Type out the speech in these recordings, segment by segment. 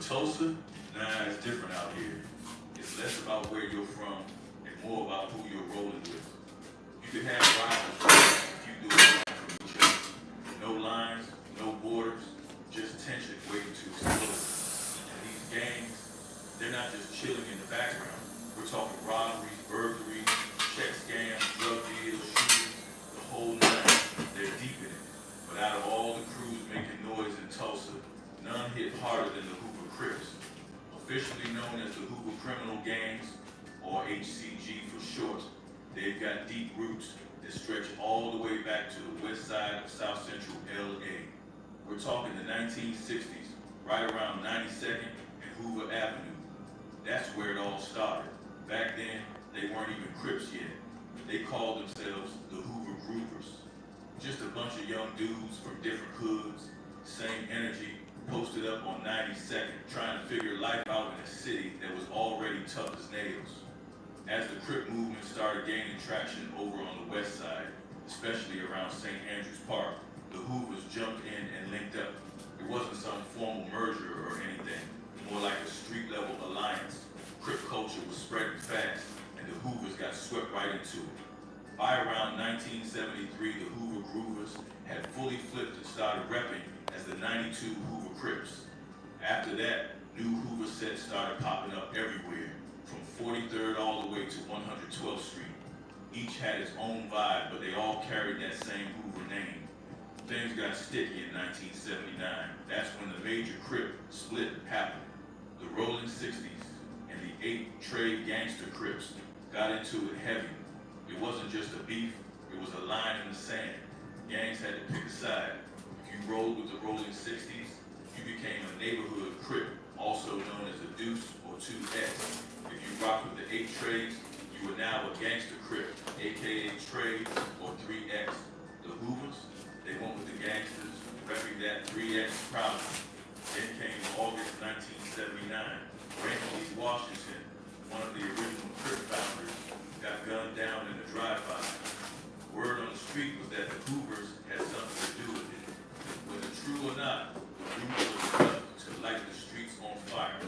Tulsa, nah, it's different out here. It's less about where you're from and more about who you're rolling with. You can have rivals if you do it right from each other. No lines, no borders, just tension waiting to explode. And these gangs, they're not just chilling in the background. We're talking robberies, burglaries, check scams, drug deals, shootings, the whole nine. They're deep in it. But out of all the crews making noise in Tulsa, none hit harder than the Hoover Crips, officially known as the Hoover Criminal Gangs, or HCG for short. They've got deep roots that stretch all the way back to the west side of South Central LA. We're talking the 1960s, right around 92nd and Hoover Avenue. That's where it all started. Back then, they weren't even Crips yet. They called themselves the Hoover Groovers. Just a bunch of young dudes from different hoods, same energy, posted up on 92nd, trying to figure life out in a city that was already tough as nails. As the Crip movement started gaining traction over on the west side, especially around St. Andrews Park, the Hoovers jumped in and linked up. It wasn't some formal merger or anything, more like a street-level alliance. Crip culture was spreading fast, and the Hoovers got swept right into it. By around 1973, the Hoover Groovers had fully flipped and started repping as the 92 Hoover Crips. After that, new Hoover sets started popping up everywhere, from 43rd all the way to 112th Street. Each had its own vibe, but they all carried that same Hoover name. Things got sticky in 1979. That's when the major Crip split happened. The Rolling 60s and the 8 trade gangster Crips got into it heavy. It wasn't just a beef, it was a line in the sand. Gangs had to pick a side. If you rolled with the Rolling 60s, you became a neighborhood Crip, also known as a Deuce or 2X. If you rocked with the 8 trades, you were now a gangster Crip, aka Trade or 3X. The Hoovers, they went with the gangsters, repping that 3X proudly. Then came August 1979. Raymond Lee Washington, one of the original Crip founders, got gunned down in a drive-by. Word on the street was that the Hoovers had something to do with it. Whether true or not, the Hoovers was enough to light the streets on fire.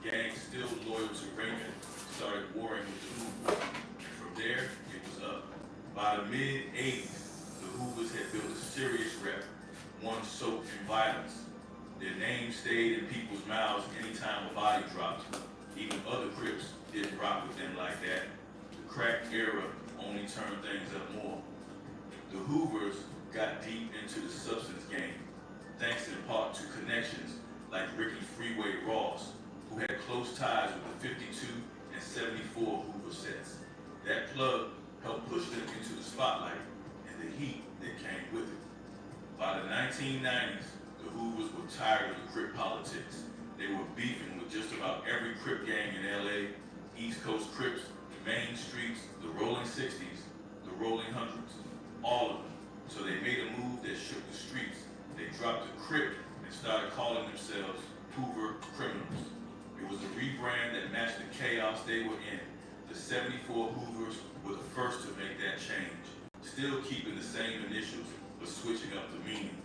Gangs still loyal to Raymond started warring with the Hoovers. And from there, it was up. By the mid-'80s, the Hoovers had built a serious rep, one soaked in violence. Their name stayed in people's mouths anytime a body dropped. Even other Crips didn't rock with them like that. The crack era only turned things up more. The Hoovers got deep into the substance game, thanks in part to connections like Ricky Freeway Ross, who had close ties with the 52 and 74 Hoover sets. That plug helped push them into the spotlight and the heat that came with it. By the 1990s, the Hoovers were tired of the Crip politics. They were beefing with just about every Crip gang in LA, East Coast Crips, Main Streets, the Rolling 60s, the Rolling Hundreds, all of them. So they made a move that shook the streets. They dropped the Crip and started calling themselves Hoover Criminals. It was a rebrand that matched the chaos they were in. The 74 Hoovers were the first to make that change, still keeping the same initials, but switching up the meaning.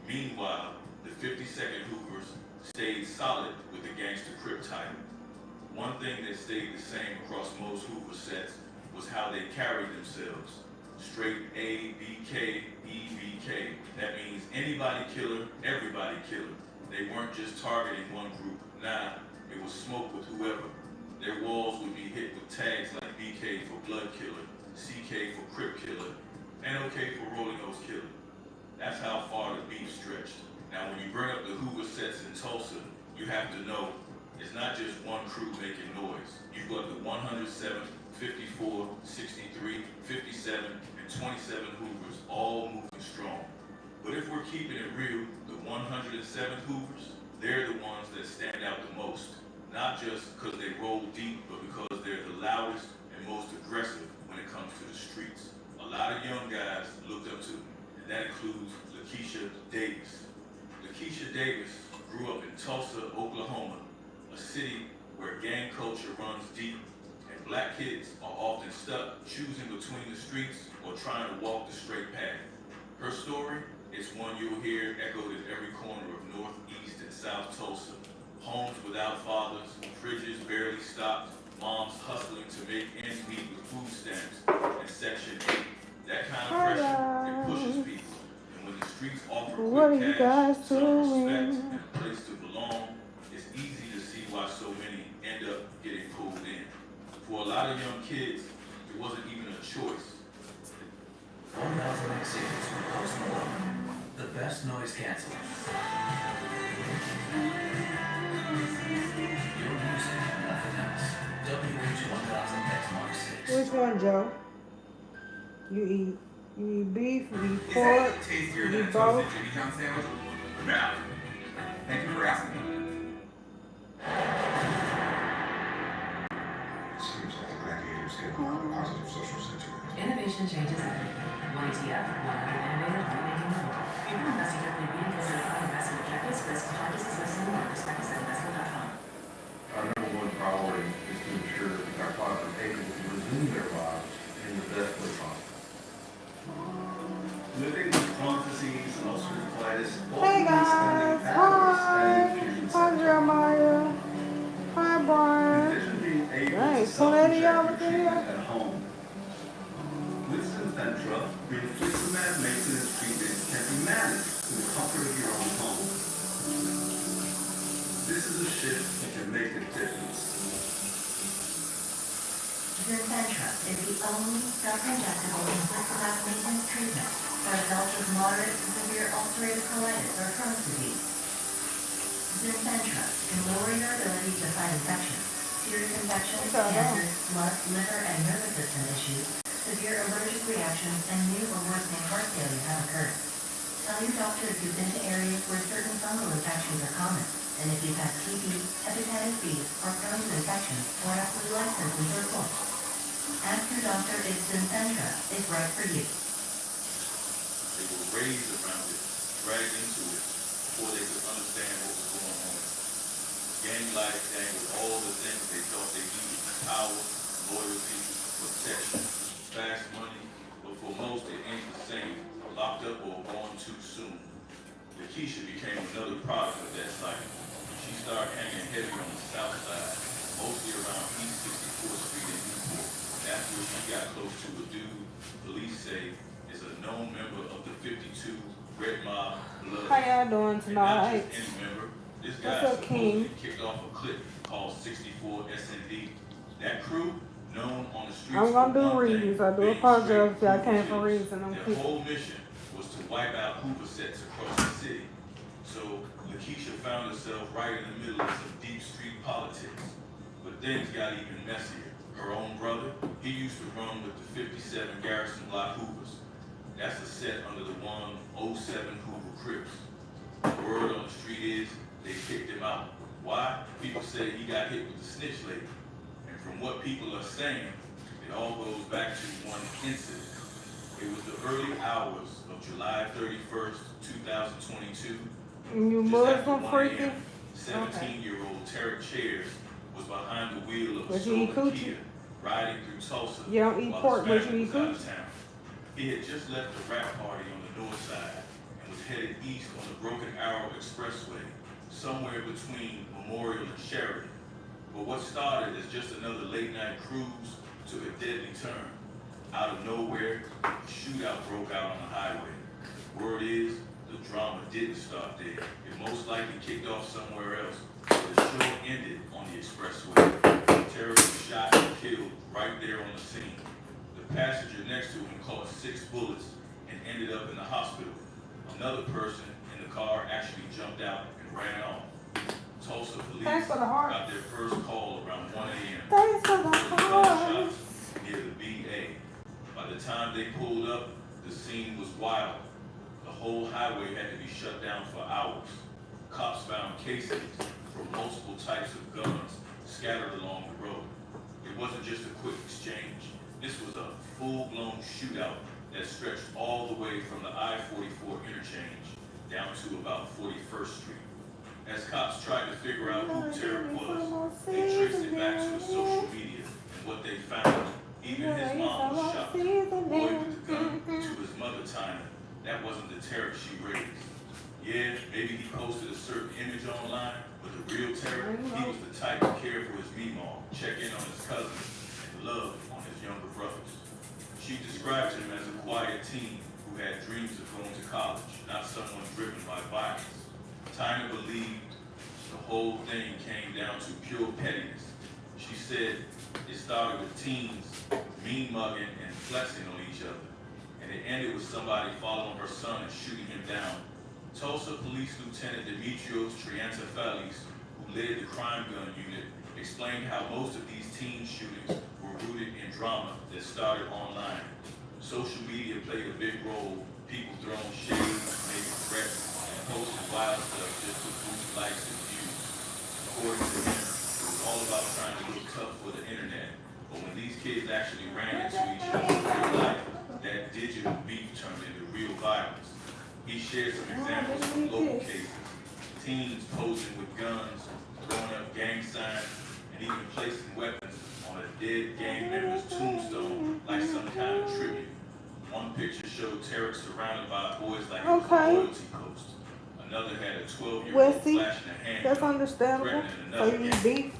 Meanwhile, the 52nd Hoovers stayed solid with the Gangster Crip title. One thing that stayed the same across most Hoover sets was how they carried themselves. Straight A, B, K, E, B, K. That means anybody killer, everybody killer. They weren't just targeting one group. Nah, it was smoke with whoever. Their walls would be hit with tags like BK for Blood Killer, CK for Crip Killer, and OK for Rolling Nose Killer. That's how far the beef stretched. Now, when you bring up the Hoover sets in Tulsa, you have to know it's not just one crew making noise. You've got the 107th, 54, 63, 57, and 27 Hoovers all moving strong. But if we're keeping it real, the 107th Hoovers, they're the ones that stand out the most. Not just because they roll deep, but because they're the loudest and most aggressive when it comes to the streets. A lot of young guys looked up to them, and that includes Lakeisha Davis. Lakeisha Davis grew up in Tulsa, Oklahoma, a city where gang culture runs deep, and black kids are often stuck choosing between the streets or trying to walk the straight path. Her story is one you'll hear echoed in every corner of North, East, and South Tulsa. Homes without fathers, fridges barely stocked, moms hustling to make ends meet with food stamps and Section 8. That kind of pressure, it pushes people. And when the streets offer quick cash, self-respect, and a place to belong, it's easy to see why so many end up getting pulled in. For a lot of young kids, it wasn't even a choice. 1000 seconds with Post Malone, the best noise canceller. Your music, nothing else. WH1000 X Mark 6. Which one, Joe? You eat beef, you eat pork, you eat both. Jimmy John sandwich? No. Thank you for asking. Seems like the gladiators get a lot of positive social sentiment. Innovation changes everything. One ETF, one other innovator, remaking the world. People investing directly being considered investment objectives, risk, charges, assessment, and more. Prospectus at investment.com. Our number one priority is to ensure that our clients are able to resume their lives in the best way possible. Living with Crohn's disease and ulcerative colitis. Hey guys, hi. Hi Jeremiah. Hi Brian. Envision being able Dang, to so many of y'all self-inject your was in treatment here? at home. With Syncentra, your infliximab maintenance treatment can be managed in the comfort of your own home. This is a shift that can make a difference. Syncentra is the only self-injectable infliximab maintenance treatment for adults with moderate to severe ulcerative colitis or Crohn's disease. Syncentra can lower your ability to fight infections, serious infections, cancers, blood, liver, and nervous system issues, severe allergic reactions, and new or worsening heart failure have occurred. Tell your doctor if you've been to areas where certain fungal infections are common, and if you've had TB, hepatitis B, or Crohn's infections, or have flu-like symptoms or cold. Ask your doctor if Syncentra is right for you. They were raised around it, dragged into it, before they could understand what was going on. Gang life came with all the things they thought they needed: power, loyalty, protection, fast money, but for most it ain't the same. Locked up or gone too soon. Lakeisha became another product of that cycle. She started hanging heavy on the south side, mostly around East 64th Street in Newport. That's where she got close to a dude police say is a known member of the 52 Red Mob Blood. How y'all doing And not tonight? just any member. This What's guy up, King? supposedly kicked off a clip called 64 SND. That crew, known on the streets I'm gonna for do one thing, readings. I do being apologize if y'all straight came for Hoover readings and I'm Their quick. whole mission was to wipe out Hoover sets across the city. So Lakeisha found herself right in the middle of some deep street politics. But things got even messier. Her own brother, he used to run with the 57 Garrison Block Hoovers. That's a set under the 107 Hoover Crips. The word on the street is they kicked him out. Why? People say he got hit with the snitch lady. And from what people are saying, it all goes back to one incident. It was the early hours of July 31st, 2022. You Just after Muslim 1 freaky? a.m., 17-year-old Tarek Chairs was behind the wheel of a But you eat stolen coochie? Kia, riding through Tulsa You don't eat while pork, his but family you eat was out of coochie? town. He had just left the rap party on the north side and was headed east on the Broken Arrow Expressway, somewhere between Memorial and Sheridan. But what started as just another late-night cruise took a deadly turn. Out of nowhere, a shootout broke out on the highway. Word is, the drama didn't start there. It most likely kicked off somewhere else. The show ended on the expressway. Terror was shot and killed right there on the scene. The passenger next to him caught 6 bullets and ended up in the hospital. Another person in the car actually jumped out and ran off. Tulsa police Thanks for the heart. got their first call around 1 a.m. Thanks for the heart. Gunshots near the BA. By the time they pulled up, the scene was wild. The whole highway had to be shut down for hours. Cops found casings from multiple types of guns scattered along the road. It wasn't just a quick exchange. This was a full-blown shootout that stretched all the way from the I-44 interchange down to about 41st Street. As cops tried to figure out who Tarek was, they traced it back to his social media, and what they found, even his mom was shocked. The boy with the gun to his mother, Tiny, that wasn't the Tarek she raised. Yeah, maybe he posted a certain image online, but the real terror, he was the type to care for his meemaw, check in on his cousins, and love on his younger brothers. She described him as a quiet teen who had dreams of going to college, not someone driven by violence. Tina believed the whole thing came down to pure pettiness. She said it started with teens mean mugging and flexing on each other, and it ended with somebody following her son and shooting him down. Tulsa Police Lieutenant Ms.Chariot, who led the crime gun unit, explained how most of these teen shootings were rooted in drama that started online. Social media played a big role, people throwing shade, making threats, and posting wild stuff just to boost likes and views. According to him, it was all about trying to look tough for the internet, but when these kids actually ran into each other in real life, that digital beef turned into real violence. He shared some examples from local cases. Teens posing with guns, throwing up gang signs, and even placing weapons on a dead gang member's tombstone like some kind of tribute. One picture showed Tarek surrounded by boys like it was a loyalty post. Another had a 12-year-old flashing a hand. That's understandable. So you need beef.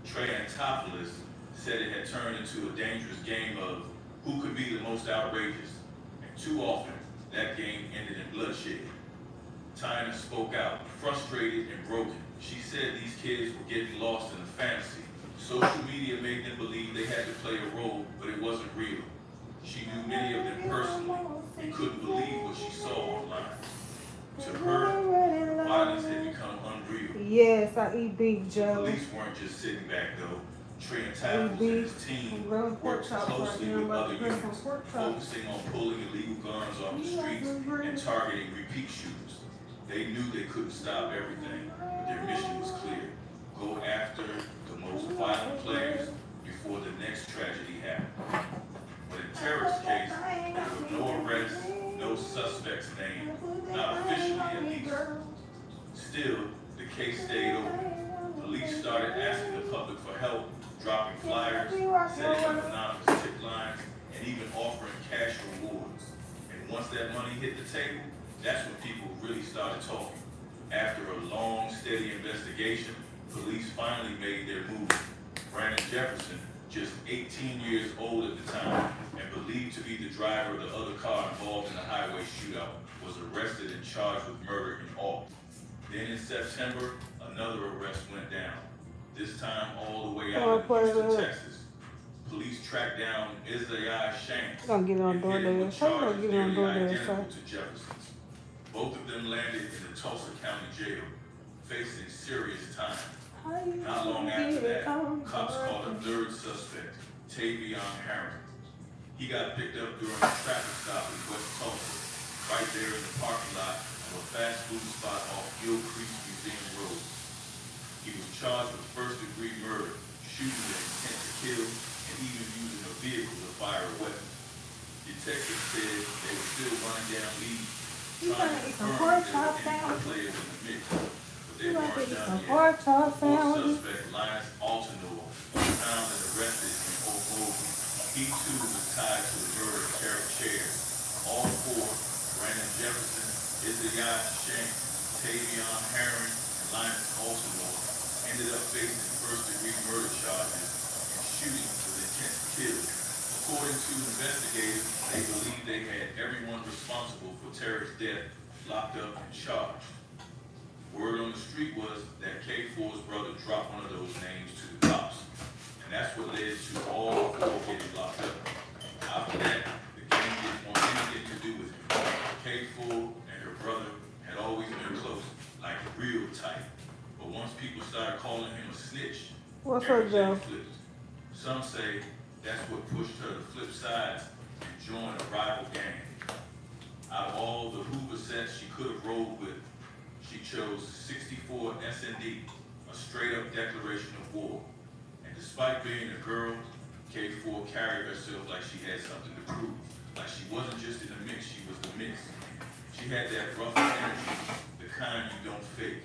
Trey Antopoulos said it had turned into a dangerous game of who could be the most outrageous. And too often, that game ended in bloodshed. Tina spoke out, frustrated and broken. She said these kids were getting lost in a fantasy. Social media made them believe they had to play a role, but it wasn't real. She knew many of them personally and couldn't believe what she saw online. To her, violence had become unreal. Yes, I eat beef, Joe. Police weren't just sitting back though. Trey and his team worked closely with other units, focusing on pulling illegal guns off the streets and targeting repeat shooters. They knew they couldn't stop everything, but their mission was clear. Go after the most violent players before the next tragedy happened. But in Tarek's case, there were no arrests, no suspects named, not officially at least. Still, the case stayed open. Police started asking the public for help, dropping flyers, setting up anonymous tip lines, and even offering cash rewards. And once that money hit the table, that's when people really started talking. After a long, steady investigation, police finally made their move. Brandon Jefferson, just 18 years old at the time, and believed to be the driver of the other car involved in the highway shootout, was arrested and charged with murder in August. Then in September, another arrest went down, this time all the way out in Houston, Texas. Police tracked down Ms.Chariot Shanks Gonna get on and hit him with DoorDash. How you gonna charges get on nearly DoorDash, identical sir? to Jefferson's. Both of them landed in the Tulsa County Jail, facing serious time. Not long after that, cops caught a third suspect, Tavion Harron. He got picked up during a traffic stop in West Tulsa, right there in the parking lot of a fast food spot off Gill Creek Museum Road. He was charged with first-degree murder, shooting with intent to kill, and even using a vehicle to fire a weapon. Detectives said they were still running down leads, trying to confirm there were any players in the mix, but they weren't done yet. Fourth suspect, Linus Altenor, was found and arrested in Oak Grove. He too was tied to the murder of Tarek Chair. All four, Brandon Jefferson, Ms.Chariot Shanks, Tavion Harron, and Linus Altenor, ended up facing first-degree murder charges and shooting with intent to kill. According to investigators, they believe they had everyone responsible for Tarek's death locked up and charged. Word on the street was that K4's brother dropped one of those names to the cops, and that's what led to all four getting locked up. After that, the gang didn't want anything to do with him. K4 and her brother had always been close, like real tight. But once people started calling him a snitch, everything flipped. Some say that's what pushed her to flip sides and join a rival gang. Out of all the Hoover sets she could have rolled with, she chose 64 S&D, a straight-up declaration of war. And despite being a girl, K4 carried herself like she had something to prove. Like she wasn't just in the mix, she was the mix. She had that rough energy, the kind you don't fake.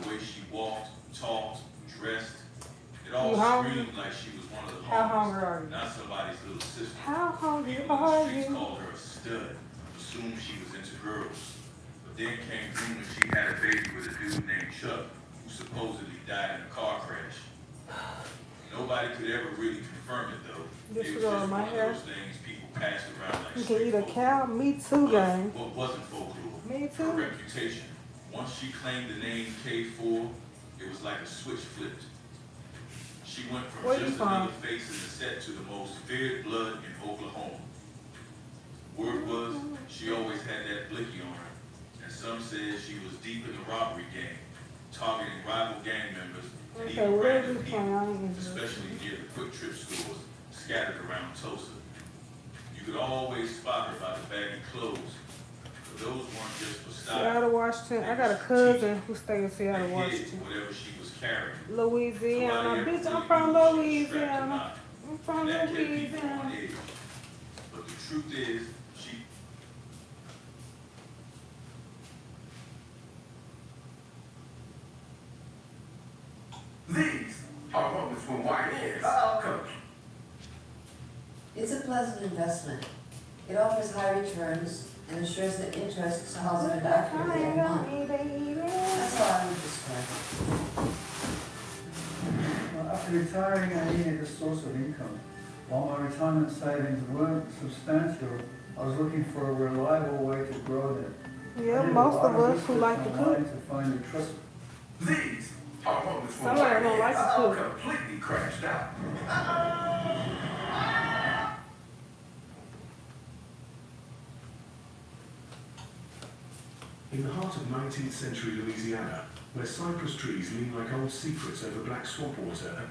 The way she walked, talked, dressed, it all screamed like she was one of the homies, not somebody's little sister. How hungry People in the are streets you? called her a stud, assumed she was into girls. But then came rumors she had a baby with a dude named Chuck, who supposedly died in a car crash. Nobody could ever really confirm it though. This It was is all just my one of hair. those things people passed around like You can street eat a folklore. cow. Me too, But gang. what wasn't folklore? Me Her too. reputation. Once she claimed the name K4, it was like a switch flipped. She went from Where you just from? another face in the set to the most feared blood in Oklahoma. Word was, she always had that blicky on her, and some said she was deep in the robbery game, targeting rival gang members and Okay, even where random is this from? I ain't people, interested. especially near the quick trip stores scattered around Tulsa. You could always spot her by the baggy clothes, but those weren't just for style. Seattle, Washington. I got a cousin who stays in Seattle, They hid Washington. whatever she was carrying. Louisiana. Nobody ever Bitch, I'm really from knew if she was strapped or Louisiana. not. I'm from And that kept people on Louisiana. edge. But the truth is, she These are moments when white hairs come. It's a pleasant investment. It offers high returns and ensures that interest is deposited accurately every month. That's how I would describe it. Well, after retiring, I needed a source of income. While my retirement savings weren't substantial, I was looking for a reliable way to grow them. Yeah, I did a most lot of us who research like to online cook. to find a trust. These are moments when Somebody white don't like hairs to cook. completely crashed out. In the heart of 19th century Louisiana, where cypress trees lean like old secrets over black swamp water.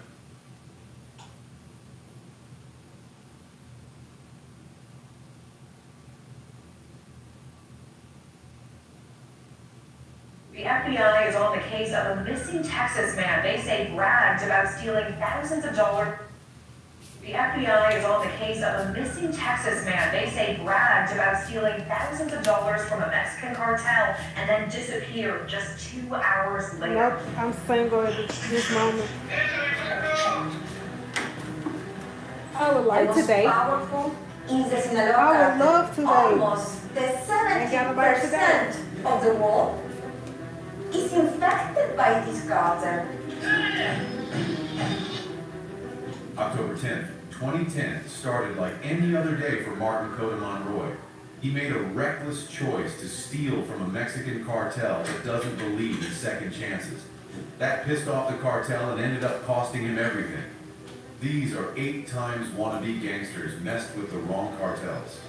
The FBI is on the case of a missing Texas man they say bragged about stealing thousands of dollars. The FBI is on the case of a missing Texas man they say bragged about stealing thousands of dollars from a Mexican cartel and then disappeared just 2 hours later. Nope, I'm single at this moment. I would like today. Powerful in the I Sinaloa would love today. almost the Ain't got nobody today. 70% of the world is infected by this cartel. October 10th, 2010 started like any other day for Martin Coda Monroy. He made a reckless choice to steal from a Mexican cartel that doesn't believe in second chances. That pissed off the cartel and ended up costing him everything. These are 8 times wannabe gangsters messed with the wrong cartels.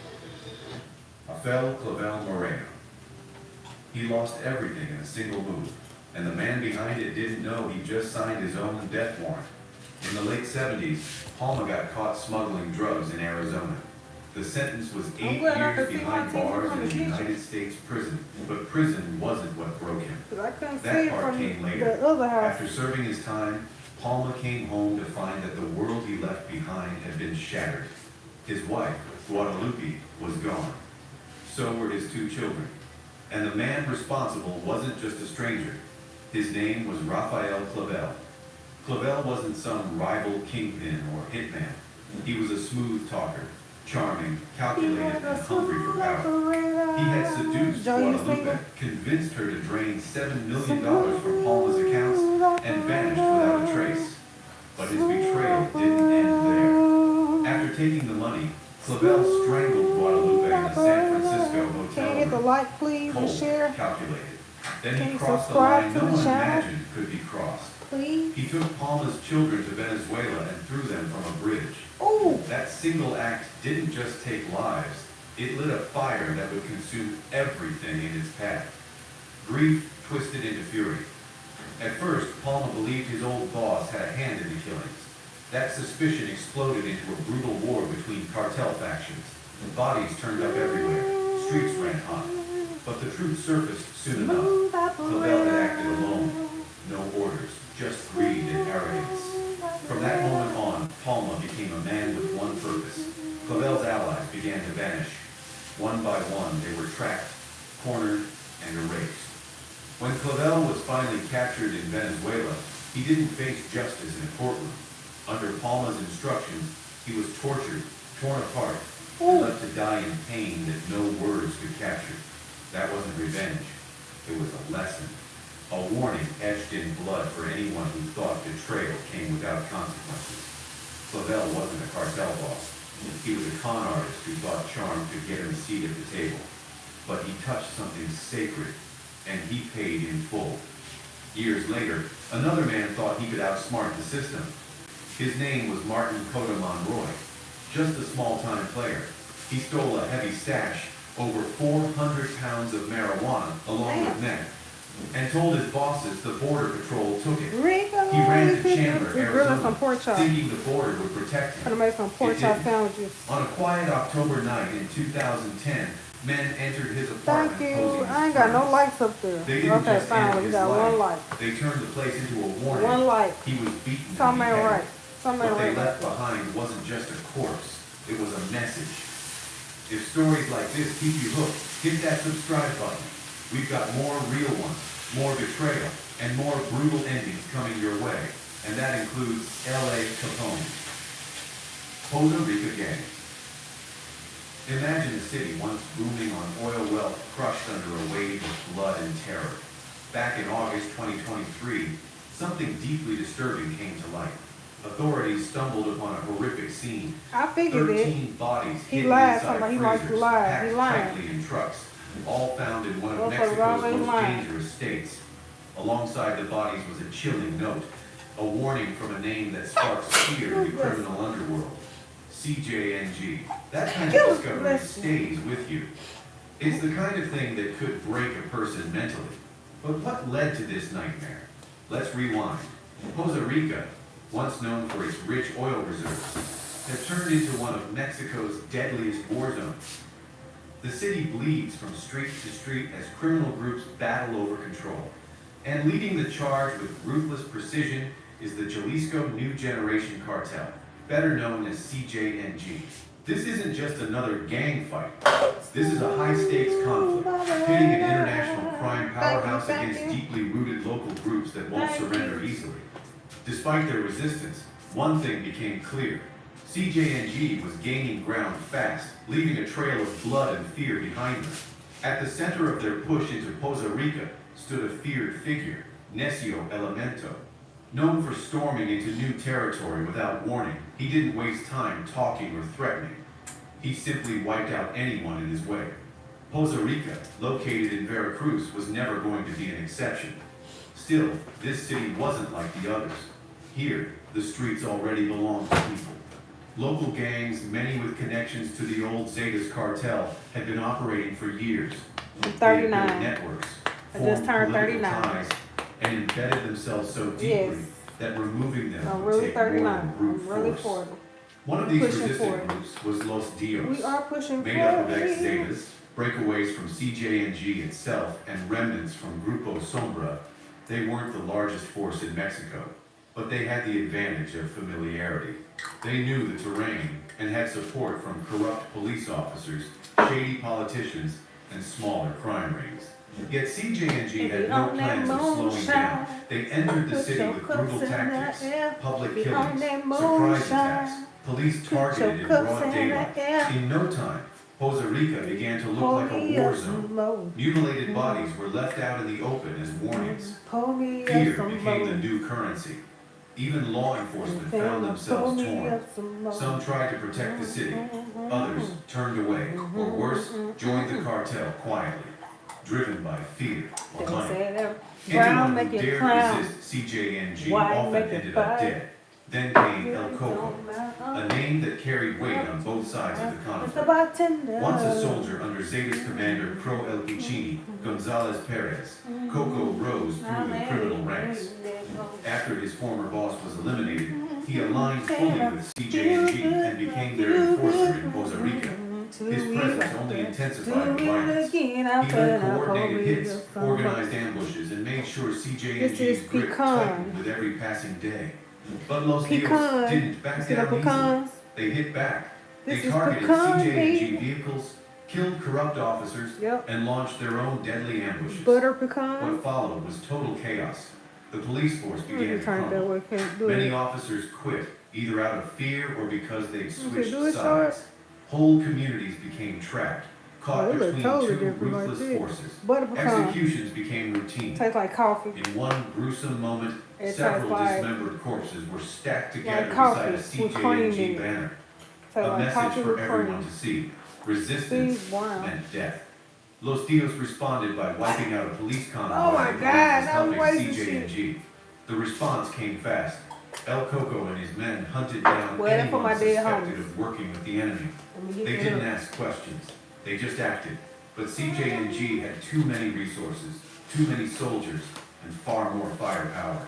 Rafael Clavel Moreno. He lost everything in a single move, and the man behind it didn't know he just signed his own death warrant. In the late 70s, Palma got caught smuggling drugs in Arizona. The sentence was 8 glad I years could see my behind TV bars on in the a kitchen. United States prison, but prison wasn't what broke him. 'Cause I couldn't see That it part from came the later. other house. After serving his time, Palma came home to find that the world he left behind had been shattered. His wife, Guadalupe, was gone. So were his 2 children. And the man responsible wasn't just a stranger. His name was Rafael Clavel. Clavel wasn't some rival kingpin or hitman. He was a smooth talker, charming, calculated, and hungry for power. He had seduced Guadalupe, convinced her to drain $7 million from Palma's accounts, and vanished without a trace. But his betrayal didn't end there. After taking the money, Clavel strangled Guadalupe in a San Francisco hotel Can you hit the room. like, please, and Cold, share? calculated. Then Can he you crossed the subscribe line to no the one channel? imagined could be crossed. Please. He took Palma's children to Venezuela and threw them from a bridge. Ooh. That single act didn't just take lives, it lit a fire that would consume everything in its path. Grief twisted into fury. At first, Palma believed his old boss had a hand in the killings. That suspicion exploded into a brutal war between cartel factions. Bodies turned up everywhere. Streets ran hot. But the truth surfaced soon enough. Clavel had acted alone. No orders, just greed and arrogance. From that moment on, Palma became a man with one purpose. Clavel's allies began to vanish. One by one, they were tracked, cornered, and erased. When Clavel was finally captured in Venezuela, he didn't face justice in a courtroom. Under Palma's instructions, he was tortured, torn apart, and left to die in pain that no words could capture. That wasn't revenge. It was a lesson. a warning etched in blood for anyone who thought betrayal came without consequences. Flavel wasn't a cartel boss. He was a con artist who thought charm could get him a seat at the table. But he touched something sacred, and he paid in full. Years later, another man thought he could outsmart the system. His name was Martin Cota Monroy, just a small-time player. He stole a heavy stash, over 400 pounds of marijuana, along with meth, and told his bosses the Border Patrol took it. He ran to Chandler, Arizona, thinking the border would protect him. Gonna make some pork chop sandwiches. On a quiet October night in 2010, men entered his apartment. Thank you. posing as I ain't got no friends. lights up there. They didn't Okay, just end fine. We his got life. one light. They turned the place into a warning. One light. He was beaten and Something ain't beheaded. right. Something ain't What they right. left behind wasn't just a corpse, it was a message. If stories like this keep you hooked, hit that subscribe button. We've got more real ones, more betrayal, and more brutal endings coming your way. And that includes L.A. Capone. Puerto Rico gang. Imagine a city once booming on oil wealth crushed under a wave of blood and terror. Back in August 2023, something deeply disturbing came to light. Authorities stumbled upon a horrific scene. I figured it. 13 bodies He hidden lied. inside Somebody, he likes to freezers, lie. packed He lying. tightly in trucks, all found in one of Well, for Mexico's Robin most lying. dangerous states. Alongside the bodies was a chilling note, a warning from a name that sparks fear in the criminal underworld. CJNG. That kind of discovery stays with you. It's the kind of thing that could break a person mentally. But what led to this nightmare? Let's rewind. Costa Rica, once known for its rich oil reserves, has turned into one of Mexico's deadliest war zones. The city bleeds from street to street as criminal groups battle over control. And leading the charge with ruthless precision is the Jalisco New Generation Cartel, better known as CJNG. This isn't just another gang fight. This is a high-stakes conflict, pitting an international crime powerhouse against deeply rooted local groups that won't surrender easily. Despite their resistance, one thing became clear. CJNG was gaining ground fast, leaving a trail of blood and fear behind them. At the center of their push into Costa Rica stood a feared figure, Necio Elemento. Known for storming into new territory without warning, he didn't waste time talking or threatening. He simply wiped out anyone in his way. Costa Rica, located in Veracruz, was never going to be an exception. Still, this city wasn't like the others. Here, the streets already belonged to people. Local gangs, many with connections to the old Zetas cartel, had been operating for years. I'm They had 39. built networks, I just formed turned political 39. ties, and embedded themselves so deeply Yes. that removing them I'm would really take more 39. than brute I'm really force. 40. One of these Pushing resistant 40. groups was Los Dios, We are pushing made up of 40. ex-Zetas, breakaways from CJNG itself, and remnants from Grupo Sombra. They weren't the largest force in Mexico, but they had the advantage of familiarity. They knew the terrain and had support from corrupt police officers, shady politicians, and smaller crime rings. Yet CJNG had no plans of slowing down. They entered the city with brutal tactics, public killings, surprise attacks, police targeted in broad daylight. In no time, Costa Rica began to look like a war zone. Mutilated bodies were left out in the open as warnings. Fear became the new currency. Even law enforcement found themselves torn. Some tried to protect the city, others turned away, or worse, joined the cartel quietly, driven by fear or money. Anyone who dared resist CJNG often ended up dead. Then came El Coco, a name that carried weight on both sides of the conflict. Once a soldier under Zeta's commander Pro El Piccini, Gonzalez Perez, Coco rose through the criminal ranks. After his former boss was eliminated, he aligned fully with CJNG and became their enforcer in Costa Rica. His presence only intensified violence. He led coordinated hits, organized ambushes, and made sure CJNG's grip tightened with every passing day. But Los Dios didn't back down easily. They hit back. They targeted CJNG vehicles, killed corrupt officers, and launched their own deadly ambushes. What followed was total chaos. The police force began to crumble. Many officers quit, either out of fear or because they'd switched sides. Whole communities became trapped, caught Oh, it look between totally two different like ruthless this. forces. Butter pecan. Executions became routine. Tastes like coffee. In one gruesome moment, It several tastes like- dismembered corpses were stacked together Like coffee beside a with cream CJNG in it. banner. Tastes A like message coffee for with everyone cream. to see. Resistance See, wow. meant death. Los Dios responded by wiping out a police convoy Oh my that God, was that was helping wasting CJNG. The response came fast. El Coco and his men hunted down Well, that's for anyone my dead suspected homies. of working with the enemy. Let me get They that didn't up. ask questions. They just acted. But CJNG had too many resources, too many soldiers, and far more firepower.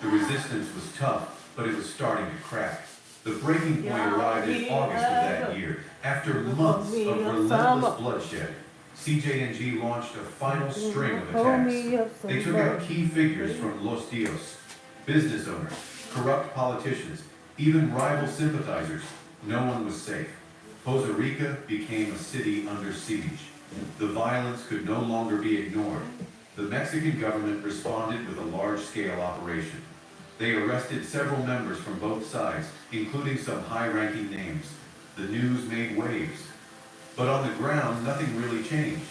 The resistance was tough, but it was starting to crack. The breaking point arrived in August of that year. After months of relentless bloodshed, CJNG launched a final string of attacks. They took out key figures from Los Dios, business owners, corrupt politicians, even rival sympathizers. No one was safe. Poza Rica became a city under siege. The violence could no longer be ignored. The Mexican government responded with a large-scale operation. They arrested several members from both sides, including some high-ranking names. The news made waves. But on the ground, nothing really changed.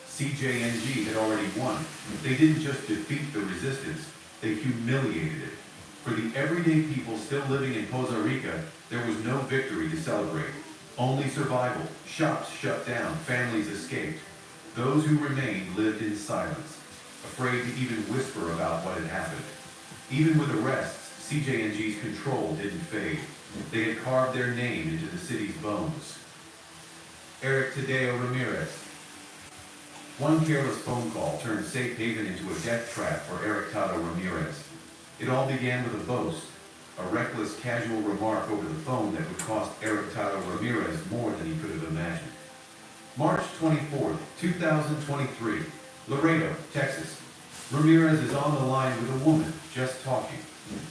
CJNG had already won. They didn't just defeat the resistance, they humiliated it. For the everyday people still living in Poza Rica, there was no victory to celebrate. Only survival. Shops shut down, families escaped. Those who remained lived in silence, afraid to even whisper about what had happened. Even with arrests, CJNG's control didn't fade. They had carved their name into the city's bones. Eric Tadeo Ramirez. One careless phone call turned Safe Haven into a death trap for Eric Tadeo Ramirez. It all began with a boast, a reckless, casual remark over the phone that would cost Eric Tadeo Ramirez more than he could have imagined. March 24th, 2023, Laredo, Texas. Ramirez is on the line with a woman, just talking.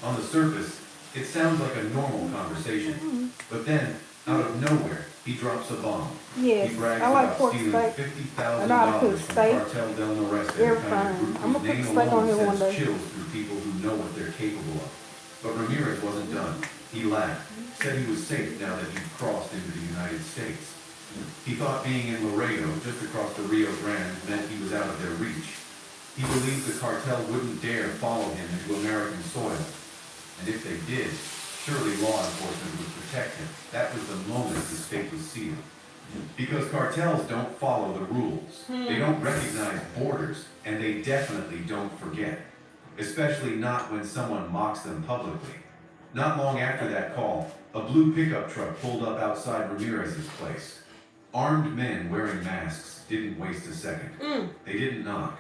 On the surface, it sounds like a normal conversation. But then, out of nowhere, he drops a bomb. Yes, He brags I like about pork stealing steak. $50,000 I know how to cook from steak. Cartel del Noreste, the Everything. kind of group I'ma whose cook name steak on alone here one sends day. chills through people who know what they're capable of. But Ramirez wasn't done. He laughed, said he was safe now that he'd crossed into the United States. He thought being in Laredo, just across the Rio Grande, meant he was out of their reach. He believed the cartel wouldn't dare follow him into American soil. And if they did, surely law enforcement would protect him. That was the moment his fate was sealed. Because cartels don't follow the rules. They don't recognize borders, and they definitely don't forget. Especially not when someone mocks them publicly. Not long after that call, a blue pickup truck pulled up outside Ramirez's place. Armed men wearing masks didn't waste a second. They didn't knock.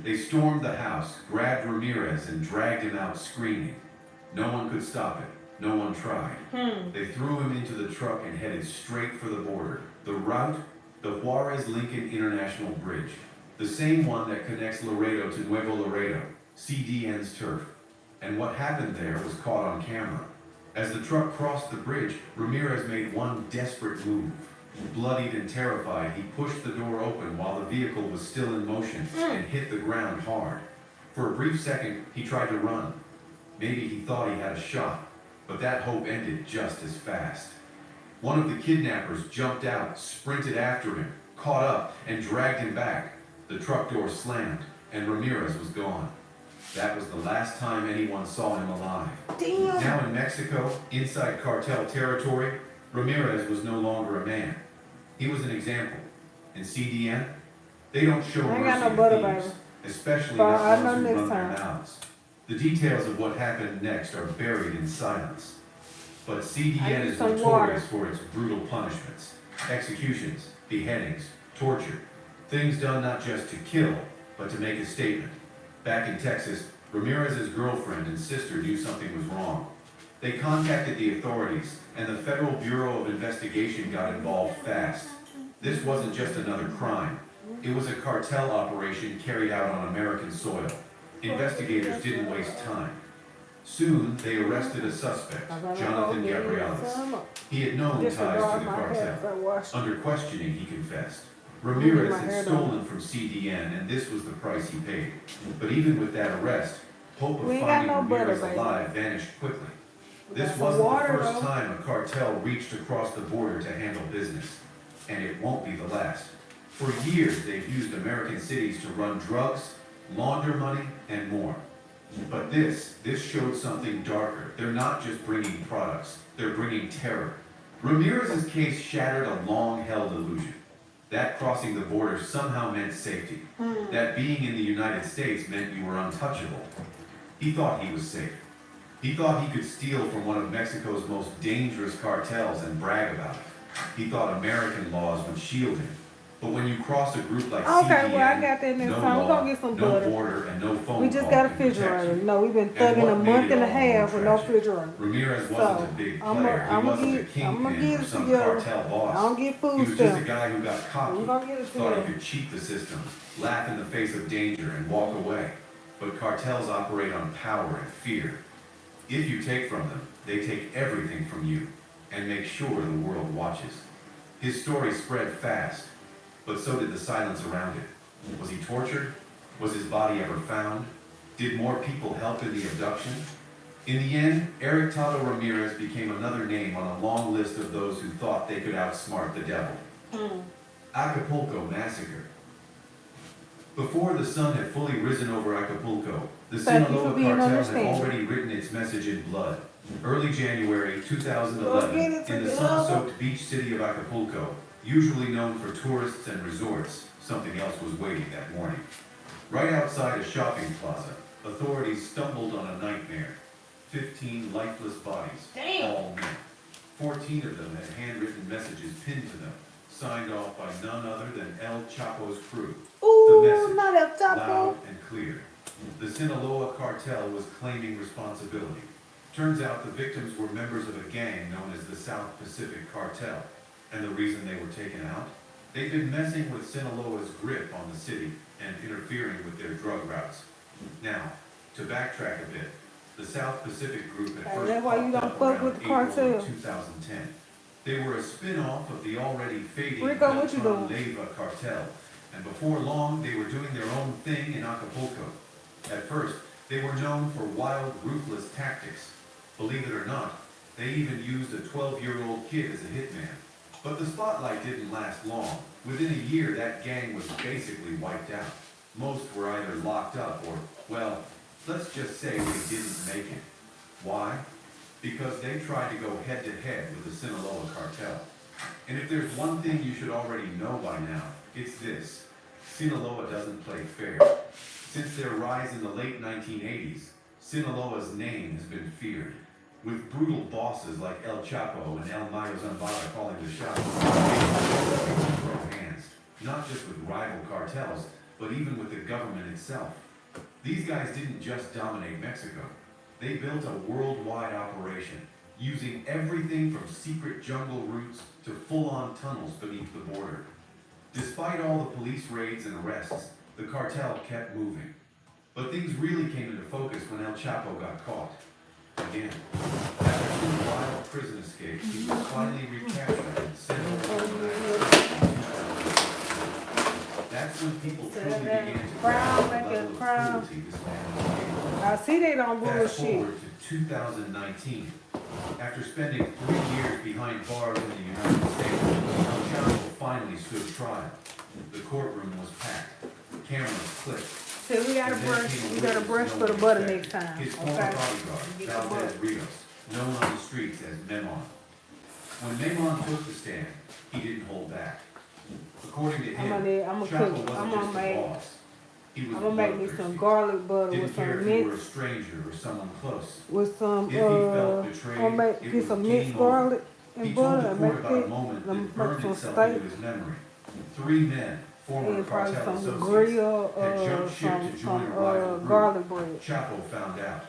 They stormed the house, grabbed Ramirez, and dragged him out screaming. No one could stop it. No one tried. They threw him into the truck and headed straight for the border. The route? The Juarez-Lincoln International Bridge. The same one that connects Laredo to Nuevo Laredo, CDN's turf. And what happened there was caught on camera. As the truck crossed the bridge, Ramirez made one desperate move. Bloodied and terrified, he pushed the door open while the vehicle was still in motion and hit the ground hard. For a brief second, he tried to run. Maybe he thought he had a shot, but that hope ended just as fast. One of the kidnappers jumped out, sprinted after him, caught up, and dragged him back. The truck door slammed, and Ramirez was gone. That was the last time anyone saw him alive. Damn. Now in Mexico, inside cartel territory, Ramirez was no longer a man. He was an example. In CDN, they don't show I ain't mercy got no to butter, thieves, baby. especially But not I ones know who next run their time. mouths. The details of what happened next are buried in silence. But I CDN need is some notorious for its brutal punishments, executions, beheadings, torture, things done not just to kill, but to make a statement. Back in Texas, Ramirez's girlfriend and sister knew something was wrong. They contacted the authorities, and the Federal Bureau of Investigation got involved fast. This wasn't just another crime. It was a cartel operation carried out on American soil. Investigators didn't waste time. Soon, they arrested a suspect, Jonathan Gabriales. He had known ties to the cartel. Under questioning, he confessed. Ramirez had stolen from CDN, and this was the price he paid. But even with that arrest, hope of finding Ramirez alive vanished quickly. This wasn't the first time a cartel reached across the border to handle business. And it won't be the last. For years, they've used American cities to run drugs, launder money, and more. But this showed something darker. They're not just bringing products, they're bringing terror. Ramirez's case shattered a long-held illusion. That crossing the border somehow meant safety. That being in the United States meant you were untouchable. He thought he was safe. He thought he could steal from one of Mexico's most dangerous cartels and brag about it. He thought American laws would shield him. But when you cross a group like Okay, CBN, well, I got that next no time. We're law, gonna get some no butter. border, and no phone We just call got a can protect refrigerator. you. No, we've been And thugging what a made month it and a all more half with no tragic, refrigerator. Ramirez wasn't a big player. He wasn't a kingpin get or it some together. cartel I boss. don't get He food was just a stamps. guy who got cocky, We're gonna get it thought he together. could cheat the system, laugh in the face of danger, and walk away. But cartels operate on power and fear. If you take from them, they take everything from you and make sure the world watches. His story spread fast, but so did the silence around it. Was he tortured? Was his body ever found? Did more people help in the abduction? In the end, Eric Tato Ramirez became another name on a long list of those who thought they could outsmart the devil. Acapulco Massacre. Before the sun had fully risen over Acapulco, the Thank you for Sinaloa being cartel had understanding. already written its message in blood. Early January Go 2011, get it in the together. sun-soaked beach city of Acapulco, usually known for tourists and resorts, something else was waiting that morning. Right outside a shopping plaza, authorities stumbled on a nightmare. 15 lifeless bodies, all men. 14 of them had handwritten messages pinned to them, signed off by none other than El Chapo's crew. Ooh, The message, not El Chapo. loud and clear. The Sinaloa cartel was claiming responsibility. Turns out the victims were members of a gang known as the South Pacific Cartel. And the reason they were taken out? They'd been messing with Sinaloa's grip on the city and interfering with their drug routes. Now, to backtrack a bit, the South Pacific Group had Hey, first that's why you popped don't up fuck around with the April cartel. of 2010. They were a spin-off of the already fading Rico, what you Beltran doing? Leyva cartel, and before long they were doing their own thing in Acapulco. At first, they were known for wild, ruthless tactics. Believe it or not, they even used a 12-year-old kid as a hitman. But the spotlight didn't last long. Within a year, that gang was basically wiped out. Most were either locked up or, well, let's just say they didn't make it. Why? Because they tried to go head-to-head with the Sinaloa cartel. And if there's one thing you should already know by now, it's this. Sinaloa doesn't play fair. Since their rise in the late 1980s, Sinaloa's name has been feared. With brutal bosses like El Chapo and El Mayo Zambada calling the shots, they throw hands, not just with rival cartels, but even with the government itself. These guys didn't just dominate Mexico. They built a worldwide operation, using everything from secret jungle routes to full-on tunnels beneath the border. Despite all the police raids and arrests, the cartel kept moving. But things really came into focus when El Chapo got caught. Again, after 2 wild prison escapes, he was finally recaptured and sent over to Mexico. That's when people truly began to grasp the level of cruelty this man was capable of. I see they don't Fast bullshit. forward to 2019. After spending 3 years behind bars in the United States, El Chapo finally stood trial. The courtroom was packed. Cameras clicked. So we gotta brush for the butter next time, His former okay? bodyguard, Get the Valdez butter. Rios, known on the streets as Memon. When Memon took the stand, he didn't hold back. According to him, I'ma Chapo cook. wasn't I'm just gonna a make. boss. He was I'm gonna make me some bloodthirsty. garlic butter Didn't with care some if you were a mixed, stranger or someone close. with some If he felt betrayed, I'm gonna it get was some game mixed over. garlic He and told butter the and court make about a it. moment I'm that make burned some itself steak into his memory. 3 men, former and probably cartel some associates, grill, had jumped ship to join a rival group. garlic bread. Chapo found out,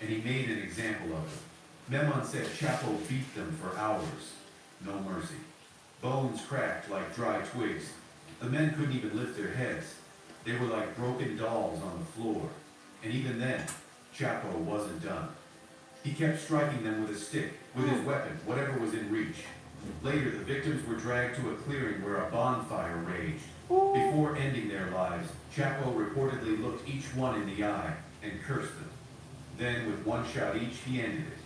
and he made an example of them. Memon said Chapo beat them for hours. No mercy. Bones cracked like dry twigs. The men couldn't even lift their heads. They were like broken dolls on the floor. And even then, Chapo wasn't done. He kept striking them with a stick, with his weapon, whatever was in reach. Later, the victims were dragged to a clearing where a bonfire raged. Before ending their lives, Chapo reportedly looked each one in the eye and cursed them. Then, with 1 shot each, he ended it.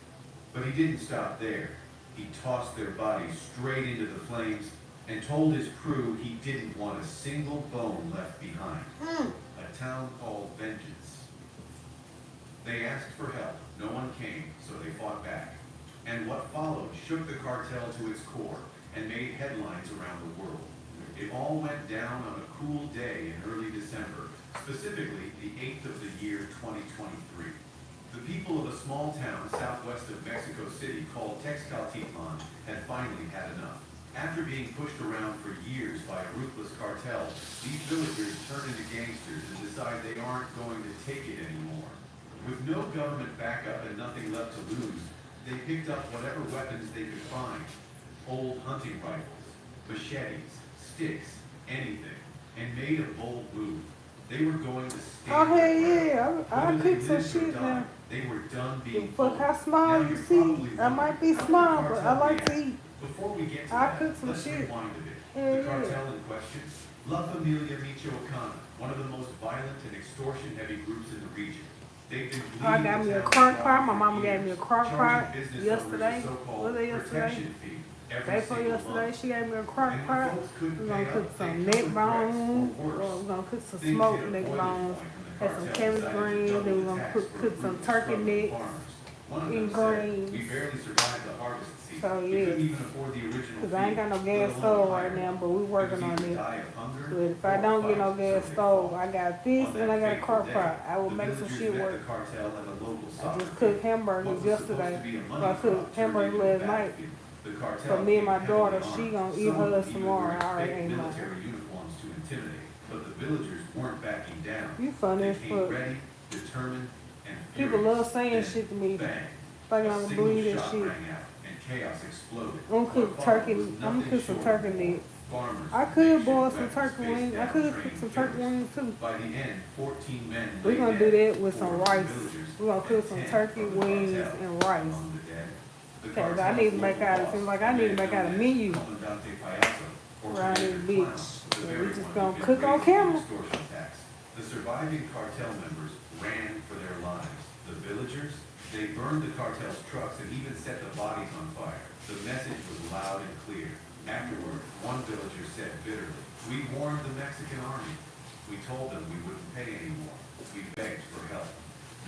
But he didn't stop there. He tossed their bodies straight into the flames and told his crew he didn't want a single bone left behind. A town called Vengeance. They asked for help. No one came, so they fought back. And what followed shook the cartel to its core and made headlines around the world. It all went down on a cool day in early December, specifically the 8th of the year 2023. The people of a small town southwest of Mexico City called Texcaltitlan had finally had enough. After being pushed around for years by a ruthless cartel, these villagers turn into gangsters and decide they aren't going to take it anymore. With no government backup and nothing left to lose, they picked up whatever weapons they could find. Old hunting rifles, machetes, sticks, anything, and made a bold move. They were going to stand Oh, their hey, ground. yeah, I Whether cook they some lived or shit died, now. they were done The being fuck fooled. how small Now you you're see. probably I might wondering, be how did small, the but I cartel like to react? eat. Before we get to I that, cook some let's shit. rewind a bit. Yeah, The yeah. cartel in question, La Familia Michoacana, one of the most violent and extortion-heavy groups in the region. They've been I bleeding got the me a town crock dry pot. My for mama gave years, me a crock charging pot business yesterday. owners a so-called Was it yesterday? protection fee every Day before single yesterday, month. she gave me a crock And when pot. folks couldn't We're gonna pay cook up, some they neck took threats bones. or worse. We're gonna cook some Things smoked hit a neck boiling bones. point when the Had some cartel cabbage decided to greens. double Then we're the gonna tax cook for some ruthless turkey struggling necks farmers. One of and them said, greens. "We barely survived the harvest season. So, We yeah. couldn't even afford the original Cause I ain't got no fee, gas let alone stove hire right now, one. but we working on It was either it. die of hunger But if I or don't get no fight, gas so they stove, fought. I got this On and I that got a fateful crock day, pot. I will the make some villagers shit met work. the cartel at a local I soccer just field. cooked What hamburgers was supposed to yesterday. be a So money I crop cooked turned hamburgers into a last night. battlefield. The cartel For me and my came daughter, heavily she armed. gonna eat Some hers even tomorrow. wore I already thick ate mine. military uniforms to intimidate, but the villagers weren't backing down. You funny They as came fuck. ready, determined, and People furious. love saying Then, shit to me. bang, Thinking a I'm gonna single believe that shot shit. rang out, and chaos exploded. I'm gonna cook What turkey. followed was I'm gonna nothing cook some short turkey of war. necks. Farmers I with could makeshift boil some weapons turkey faced wings. I down could trained cook some turkey killers. wings too. By the end, 14 men We're lay gonna do dead, that with some 4 of the rice. villagers, We're gonna cook and some 10 turkey from the wings cartel. and rice. Among the dead, the Cause I cartel's need to make global out. It boss, seems like I need to make out a man menu known as Comandante Payaso, or around this Commander bitch. Clown, the And very we just one gonna who'd been cook on raising the camera. extortion tax. The surviving cartel members ran for their lives. The villagers, they burned the cartel's trucks and even set the bodies on fire. The message was loud and clear. Afterward, one villager said bitterly, "We warned the Mexican army. We told them we wouldn't pay anymore. We begged for help.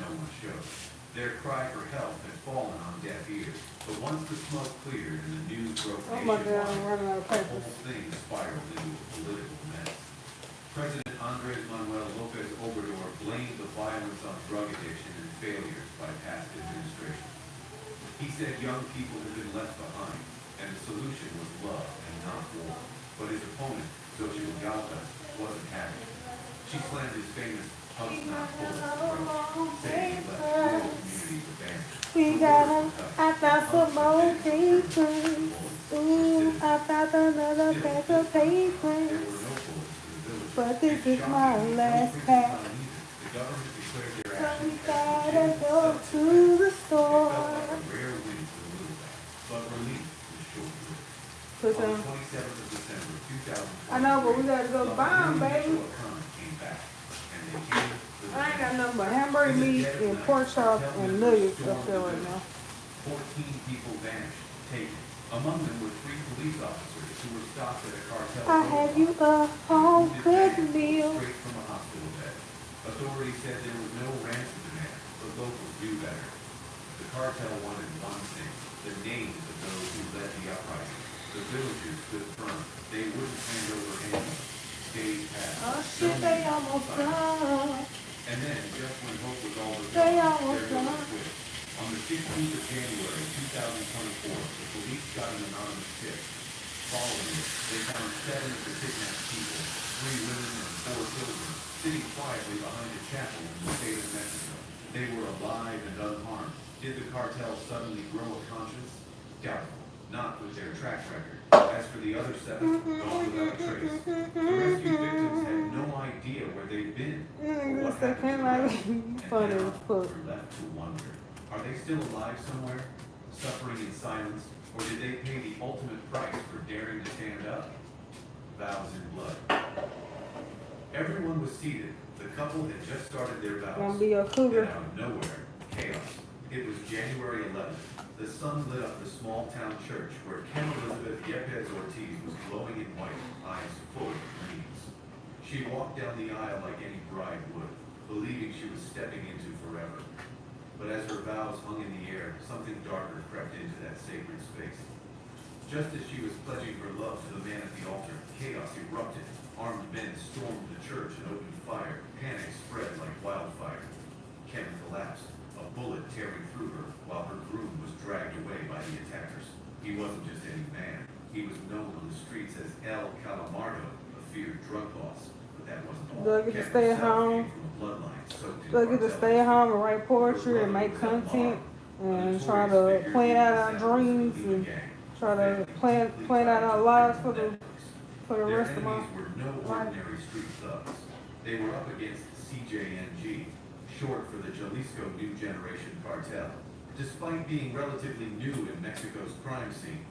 No one showed." Their cry for help had fallen on deaf ears. But once the smoke cleared and the news broke Oh my God, I'm nationwide, running out of the papers. whole thing spiraled into a political mess. President Andres Manuel Lopez Obrador blamed the violence on drug addiction and failures by past administrations. He said young people had been left behind, and the solution was love and not war. But his opponent, Xochitl Galvez, wasn't having it. She slammed his famous "Hugs Not Bullets" approach, saying he left rural communities abandoned. We Her got words 'em. were I tough. found some more Hugs had been papers. bullets for Ooh, citizens. I found another Still, pack this of time, there papers. were no bullets for the villagers. But this And is my shockingly, no last prison pack. time either. The government declared their So we actions as gotta legitimate go self-defense. to the It store. felt like a rare win for the little guy, but relief was short-lived. Put On the them. 27th of December, 2023, I know, but we gotta go buy 'em, baby. came back, and they came with I ain't got a nothing but hamburger meat and pork chops and nuggets up there right now. 14 people vanished, taken. Among them were 3 police officers who were stopped at a cartel I had you a home cooked meal. straight from a hospital bed. Authorities said there was no ransom demand, but locals knew better. The cartel wanted one thing: the names of those who led the uprising. The villagers stood firm. They wouldn't hand over anyone. Days passed. Oh shit, they almost done. And then, just when hope was all but They gone, almost there was a done. twist. On the 16th of January, 2024, the police got an anonymous tip. Following it, they found 7 of the kidnapped people, 3 women and 4 children, sitting quietly behind a chapel in the state of Mexico. They were alive and unharmed. Did the cartel suddenly grow a conscience? Doubtful. Not with their track record. As for the other 7, gone without a trace. The rescue victims had no idea where they'd been or what Niggas, they happened to can't the like rest. And funny now as fuck. we're left to wonder. Are they still alive somewhere, suffering in silence, or did they pay the ultimate price for daring to stand up? Vows in blood. Everyone was seated. The couple had just started their vows. Gonna be a And cougar. out of nowhere, chaos. It was January 11th. The sun lit up the small town church where Ken Elizabeth Yepes Ortiz was glowing in white, eyes full of dreams. She walked down the aisle like any bride would, believing she was stepping into forever. But as her vows hung in the air, something darker crept into that sacred space. Just as she was pledging her love to the man at the altar, chaos erupted. Armed men stormed the church and opened fire. Panic spread like wildfire. Ken collapsed, a bullet tearing through her while her groom was dragged away by the attackers. He wasn't just any man. He was known on the streets as El Calamardo, a feared drug boss. But that wasn't all. Do I get to stay at home? Do I get to stay at home and write poetry and make content and try to plan out our dreams and try to plan out our lives for the rest of my life? Their enemies were no ordinary street thugs. They were up against CJNG, short for the Jalisco New Generation Cartel. Despite being relatively new in Mexico's crime scene,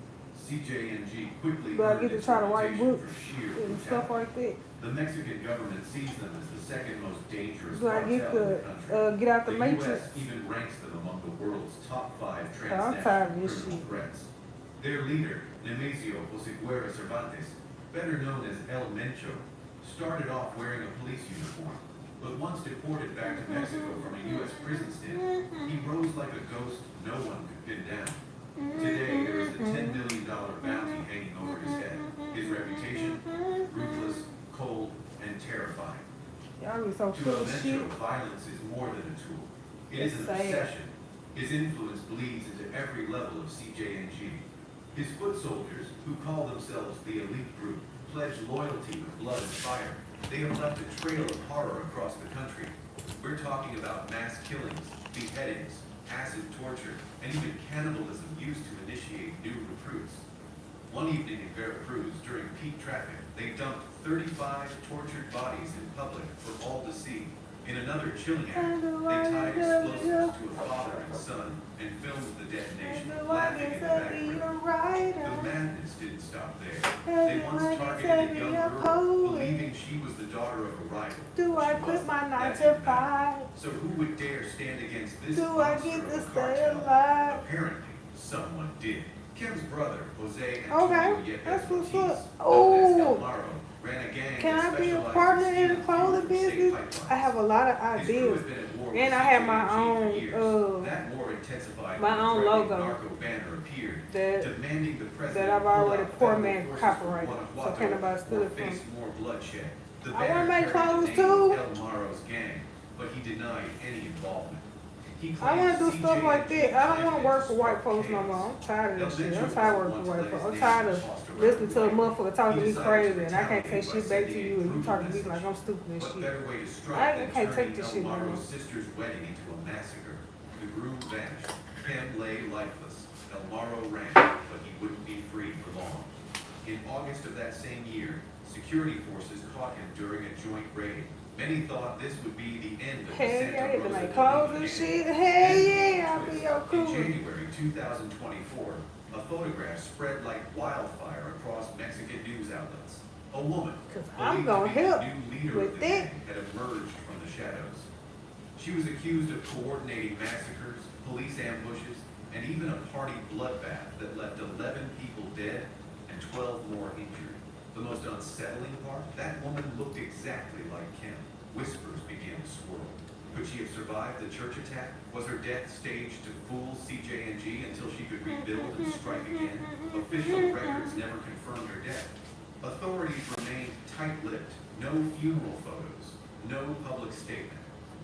CJNG quickly Do I earned get to its try to write reputation books for sheer and stuff brutality. like that? The Mexican government sees them as the second most dangerous Do I cartel get in the country. to get out the The matrix? U.S. even ranks them among the world's top 5 I'm transnational tired of this criminal shit. threats. Their leader, Nemesio José Cervantes, better known as El Mencho, started off wearing a police uniform, but once deported back to Mexico from a U.S. prison stint, he rose like a ghost no one could pin down. Today, there is a $10 million bounty hanging over his head. His reputation, ruthless, cold, and terrifying. Y'all be so To full El of shit. Mencho, violence is more than a tool. It is It's an sad. obsession. His influence bleeds into every level of CJNG. His foot soldiers, who call themselves the elite group, pledge loyalty with blood and fire. They have left a trail of horror across the country. We're talking about mass killings, beheadings, acid torture, and even cannibalism used to initiate new recruits. One evening in Veracruz, during peak traffic, they dumped 35 tortured bodies in public for all to see. In another chilling act, they tied explosives to a father and son and filmed the detonation, laughing in the background. The madness didn't stop there. They once targeted a young girl, believing she was the daughter of a rival. Do but I she quit wasn't. my 9 That to didn't matter. 5? So who would dare stand against this Do I monster get of to a stay cartel? alive? Apparently, someone did. Kim's brother, Jose Okay, Antonio Yepes that's what's Ortiz, up. known as El Oh, Maro, ran a gang can that I be a specialized partner in the stealing clothing fuel from state business? pipelines. I have a lot of His crew ideas. has been at war with And I have my CJNG for own, years. That war intensified my when the own threatening logo narco banner appeared, that demanding the president that I've pull already out formatted federal forces copyrighted, from so Guanajuato can't nobody steal or it from face me. more bloodshed. The I wanna banner make carried clothes the name too. of El Maro's gang, but he denied any involvement. He I want to do claimed stuff like CJNG that. I don't want to work for white sparked folks no chaos. more. I'm tired of this shit. El I'm Mencho tired of was working for once white folks. I'm his tired name of tossed around listening the to a way. motherfucker talking to He me decided crazy to and I can't say retaliate by shit back to sending you a and you brutal talking to me message. like I'm stupid and What shit. better way to I strike than can't take turning this El shit no more. Maro's sister's wedding into a massacre? The groom vanished. Kim lay lifeless. El Maro ran, but he wouldn't be free for long. In August of that same year, security forces caught him during a joint raid. Many thought this would be the end of the Hell Santa yeah, they Rosa make clothes and gang. shit. Then Hell there was yeah, a I'll be twist. your In cool. January 2024, a photograph spread like wildfire across Mexican news outlets. A woman, 'Cause I'm believed gonna to be the help new leader with of the that. gang, had emerged from the shadows. She was accused of coordinating massacres, police ambushes, and even a party bloodbath that left 11 people dead and 12 more injured. The most unsettling part, that woman looked exactly like Kim. Whispers began to swirl. Could she have survived the church attack? Was her death staged to fool CJNG until she could rebuild and strike again? Official records never confirmed her death. Authorities remained tight-lipped. No funeral photos, no public statement,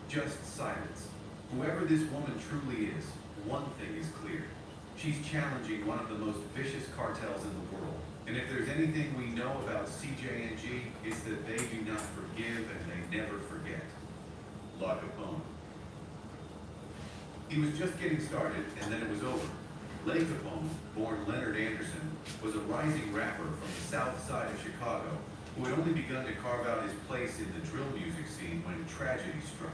just silence. Whoever this woman truly is, one thing is clear. She's challenging one of the most vicious cartels in the world. And if there's anything we know about CJNG, it's that they do not forgive and they never forget. La Capone. He was just getting started, and then it was over. Les Capone, born Leonard Anderson, was a rising rapper from the south side of Chicago who had only begun to carve out his place in the drill music scene when tragedy struck.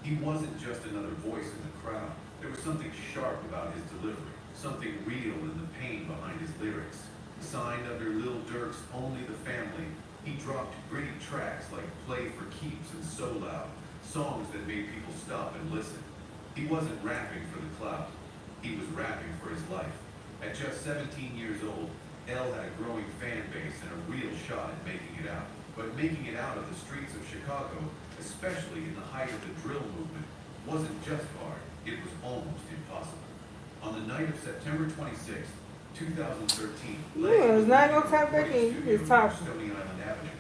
He wasn't just another voice in the crowd. There was something sharp about his delivery, something real in the pain behind his lyrics. Signed under Lil Durk's Only the Family, he dropped gritty tracks like Play for Keeps and So Loud, songs that made people stop and listen. He wasn't rapping for the clout. He was rapping for his life. At just 17 years old, El had a growing fan base and a real shot at making it out. But making it out of the streets of Chicago, especially in the height of the drill movement, wasn't just hard, it was almost impossible. On the night of September 26, 2013, You was not gonna tap back in, you just talking. Stony Island Avenue.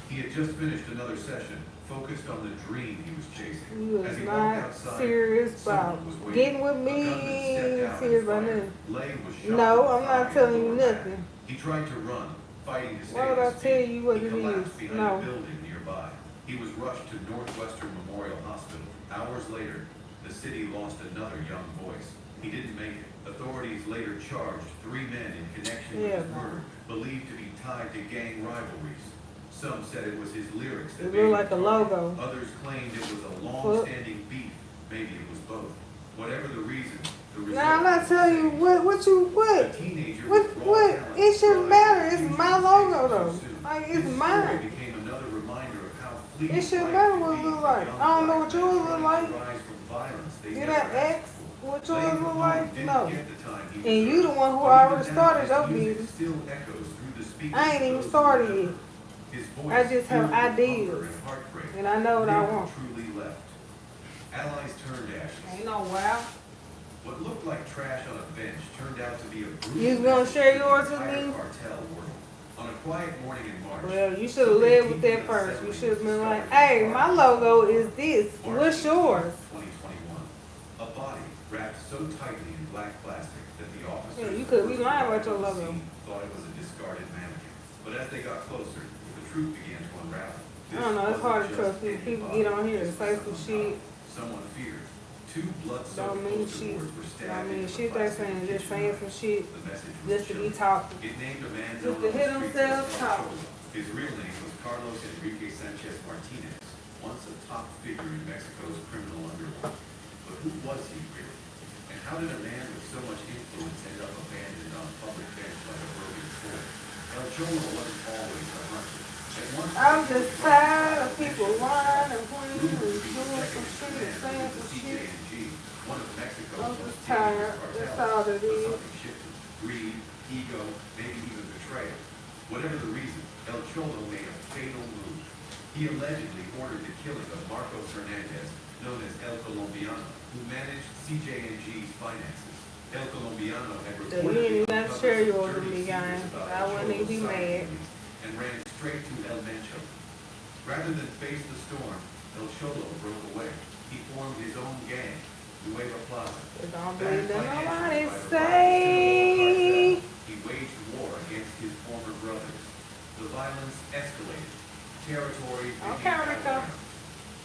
He had just finished another session, focused on the dream he was chasing. You As was he walked not outside, serious about someone was waiting. getting with A me, gunman stepped out serious and about fired. nothing. Lay was shot No, in the I'm not thigh telling and you lower back. nothing. He tried to run, fighting to stay Why would on I his tell feet. you what He it collapsed is? behind No. a building nearby. He was rushed to Northwestern Memorial Hospital. Hours later, the city lost another young voice. He didn't make it. Authorities later charged 3 men in connection with his murder, believed to be tied to gang rivalries. Some said it was his lyrics that It made him looked like a target. logo. Others claimed it was a long-standing beef. Maybe it was both. Whatever the reason, the result. Now I'm not telling you what The teenager with raw what, talent it shouldn't tried matter, to it's use my his logo stage though. too soon. Like, His it's story mine. became another reminder of how fleeting It shouldn't life matter can what be it look for like. young I don't know black what men yours trying look to like. rise from violence they See never that asked X? for. What Playing yours for look money like? didn't No. get the time he And you deserved. the one who But already even now, started his your music business. still echoes through the speakers I ain't of even those who started remember. yet. His I voice just have filled with ideas. hunger and heartbreak. And I know what I Never want. truly left. Allies turned ashes. Ain't no wow. What looked like trash on a bench turned out to be a brutal You was gonna message share to the yours with entire me? cartel world. On a quiet morning in March. Well, you should have led with that first. You should have been like, hey, my logo is this. What's yours? 2021. A body wrapped so tightly in black plastic that the officers Yeah, you could be lying about your on the logo. scene thought it was a discarded mannequin. But as they got closer, the truth began to unravel. I don't know, it's hard to trust people. People get on here and say some shit. Someone feared. 2 blood-soaked Don't mean poster shit. boards were stabbed I mean, into the shit they plastic saying, just kitchen saying rack. some shit The message was just to be chilling. talking. It named a man Just known to on hit the streets themselves as talking. Cholo. His real name was Carlos Enrique Sanchez Martinez, once a top figure in Mexico's criminal underworld. But who was he really? And how did a man with so much influence end up abandoned on a public bench like a broken toy? El Cholo wasn't always a hunter. At one I'm point, just he was tired of running people for lying and pointing and Rumors doing he was some second shit and in saying command some of the shit. CJNG, one of Mexico's I'm most just dangerous tired. cartels. That's all it But is. something shifted. Greed, ego, maybe even betrayal. Whatever the reason, El Cholo made a fatal move. He allegedly ordered the killing of Marcos Hernandez, known as El Colombiano, who managed CJNG's finances. El Colombiano had So you reportedly ain't even got to share uncovered yours with dirty me, guys. secrets about I El wouldn't even be Cholo's mad. side and ran straight to El Mencho. Rather than face the storm, El Cholo broke away. He formed his own gang, Nueva Plaza. But don't Backed believe that financially nobody by the rival say. cartel, he waged war against his former brothers. The violence escalated. Territories became Okay, Rico. battlegrounds.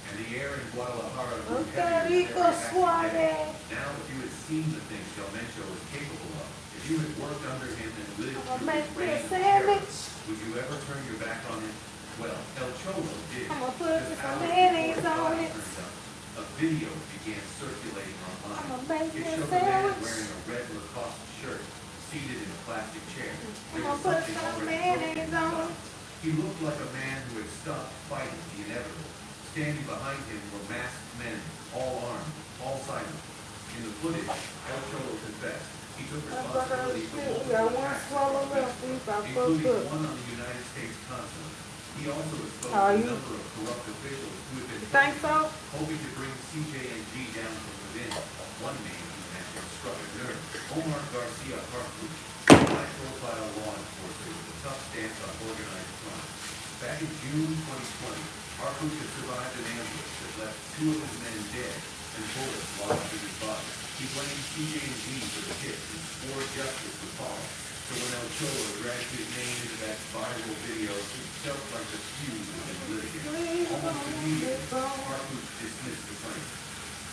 And the air in Guadalajara grew Okay, heavier with Rico every passing Suave. day. Now, if you had seen the things Del Mencho was capable of, if you had worked under him and lived I'm through gonna make his me a reign of terror, sandwich. would you ever turn your back on him? Well, El Cholo did. I'm gonna put Because some hours mayonnaise before the on body it. turned up, a video began circulating online. I'm gonna make me It a showed a man sandwich. wearing a red Lacoste shirt, seated in a plastic chair. I'm There gonna was put something some already mayonnaise broken on inside. He looked like a man who had stopped fighting the inevitable. Standing behind him were masked men, all armed, all silent. In the footage, El Cholo confessed. He took That's what I responsibility for shit. We got multiple one attacks swallow against left. We got including fucked up. one on the United States consulate. He also exposed How a you- number of corrupt officials who had been You think so? hoping to bring CJNG down from within. One name he mentioned struck a nerve. Omar Garcia Harfuch, a high-profile law enforcer with a tough stance on organized crime. Back in June 2020, Harfuch had survived an ambush that left 2 of his men dead and bullets lodged in his body. He blamed CJNG for the hit and swore justice would follow. So when El Cholo dragged his name into that viral video, it felt like the fuse had been lit again. Almost immediately, Harfuch dismissed the claim.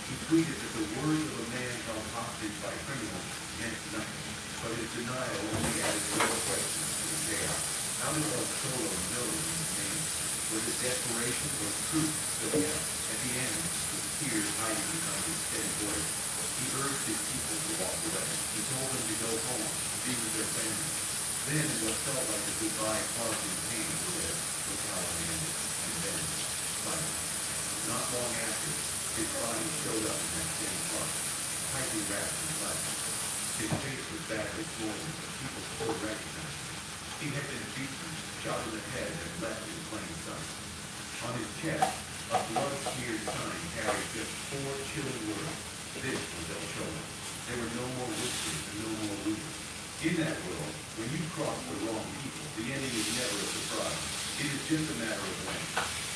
He tweeted that the words of a man held hostage by criminals meant nothing, but his denial only added more questions to the chaos. How did El Cholo know these names? Was it desperation or truth spilling out? At the end, with tears hiding behind his steady voice, he urged his people to walk away. He told them to go home, be with their families. Then, in what felt like a goodbye carved in pain, said, "Look how I ended," and then, silence. Not long after, His body showed up in that same car, tightly wrapped in plastic. His face was badly swollen, but people still recognized him. He had been beaten, shot in the head, and left in plain sight. On his chest, a blood-smeared sign carried just 4 chilling words. This was El Cholo. There were no more whispers and no more rumors. In that world, when you cross the wrong people, the ending is never a surprise. It is just a matter of when.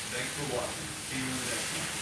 Thanks for watching. See you in the next one.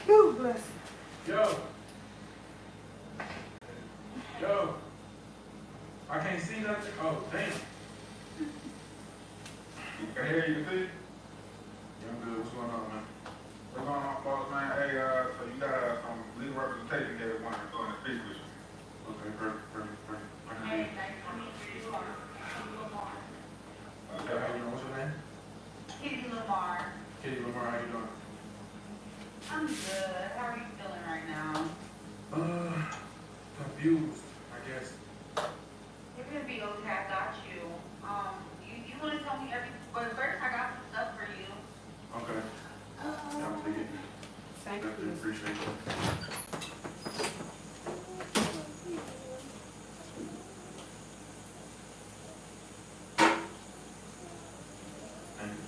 Ooh, bless you. Yo, I can't see nothing. Oh, damn. Can I hear you, see? Yeah, I'm good. What's going on, man? What's going on, boss, man? Hey, so you got some legal representation here with one to speak with you. Okay, perfect. I can hear you. Okay, how you doing? What's your name? Kitty Lamar. Kitty Lamar, how you doing? I'm good. How are you feeling right now? Confused, I guess. You're gonna be okay. I got you. You want to tell me but first I got some stuff for you. Okay. Yeah, I'll take it. Thank Definitely you. appreciate it. Thank you.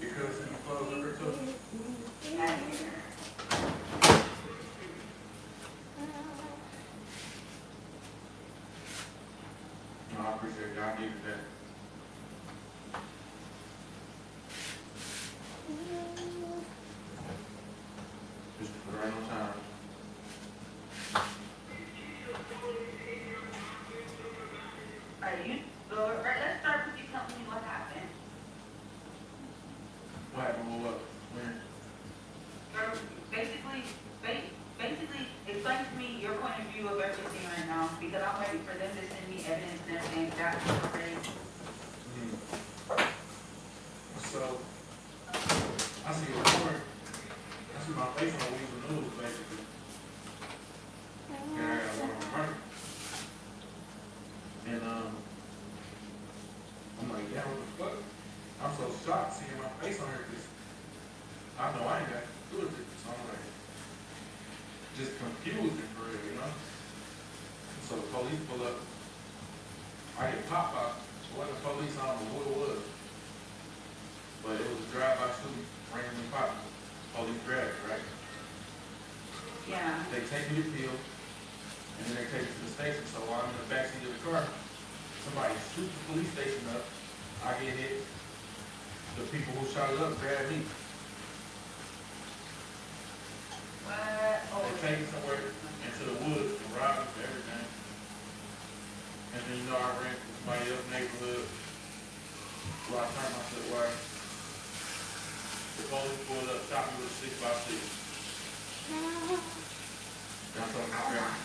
You could send me clothes over too? Yeah. No, I appreciate it. I needed that. Just right on time. Let's start with you telling me what happened. What happened with what? When? Basically, explain to me your point of view of everything right now, because I'm ready for them to send me evidence and everything. That's great. So, I see a report. I see my face on the Weasel News, basically. And I got one of them murdered. And, I'm like, yeah, what the fuck? I'm so shocked seeing my face on here, because I know I ain't got to do with it. So I'm like, just confused and for real, you know? So the police pull up. I get popped out. So when the police, I don't know who it was. But it was a drive-by shooting, randomly popped. Police grabbed it, right? Yeah. They take me to field, and then they take me to the station. So while I'm in the backseat of the car, somebody shoots the police station up. I get hit. The people who shot it up grab me. What? Oh, They take me somewhere into the woods to rob me for everything. And then, you know, I ran to somebody else's neighborhood where I turned myself right. The police pulled up, shot me with a 6x6. That's all my family.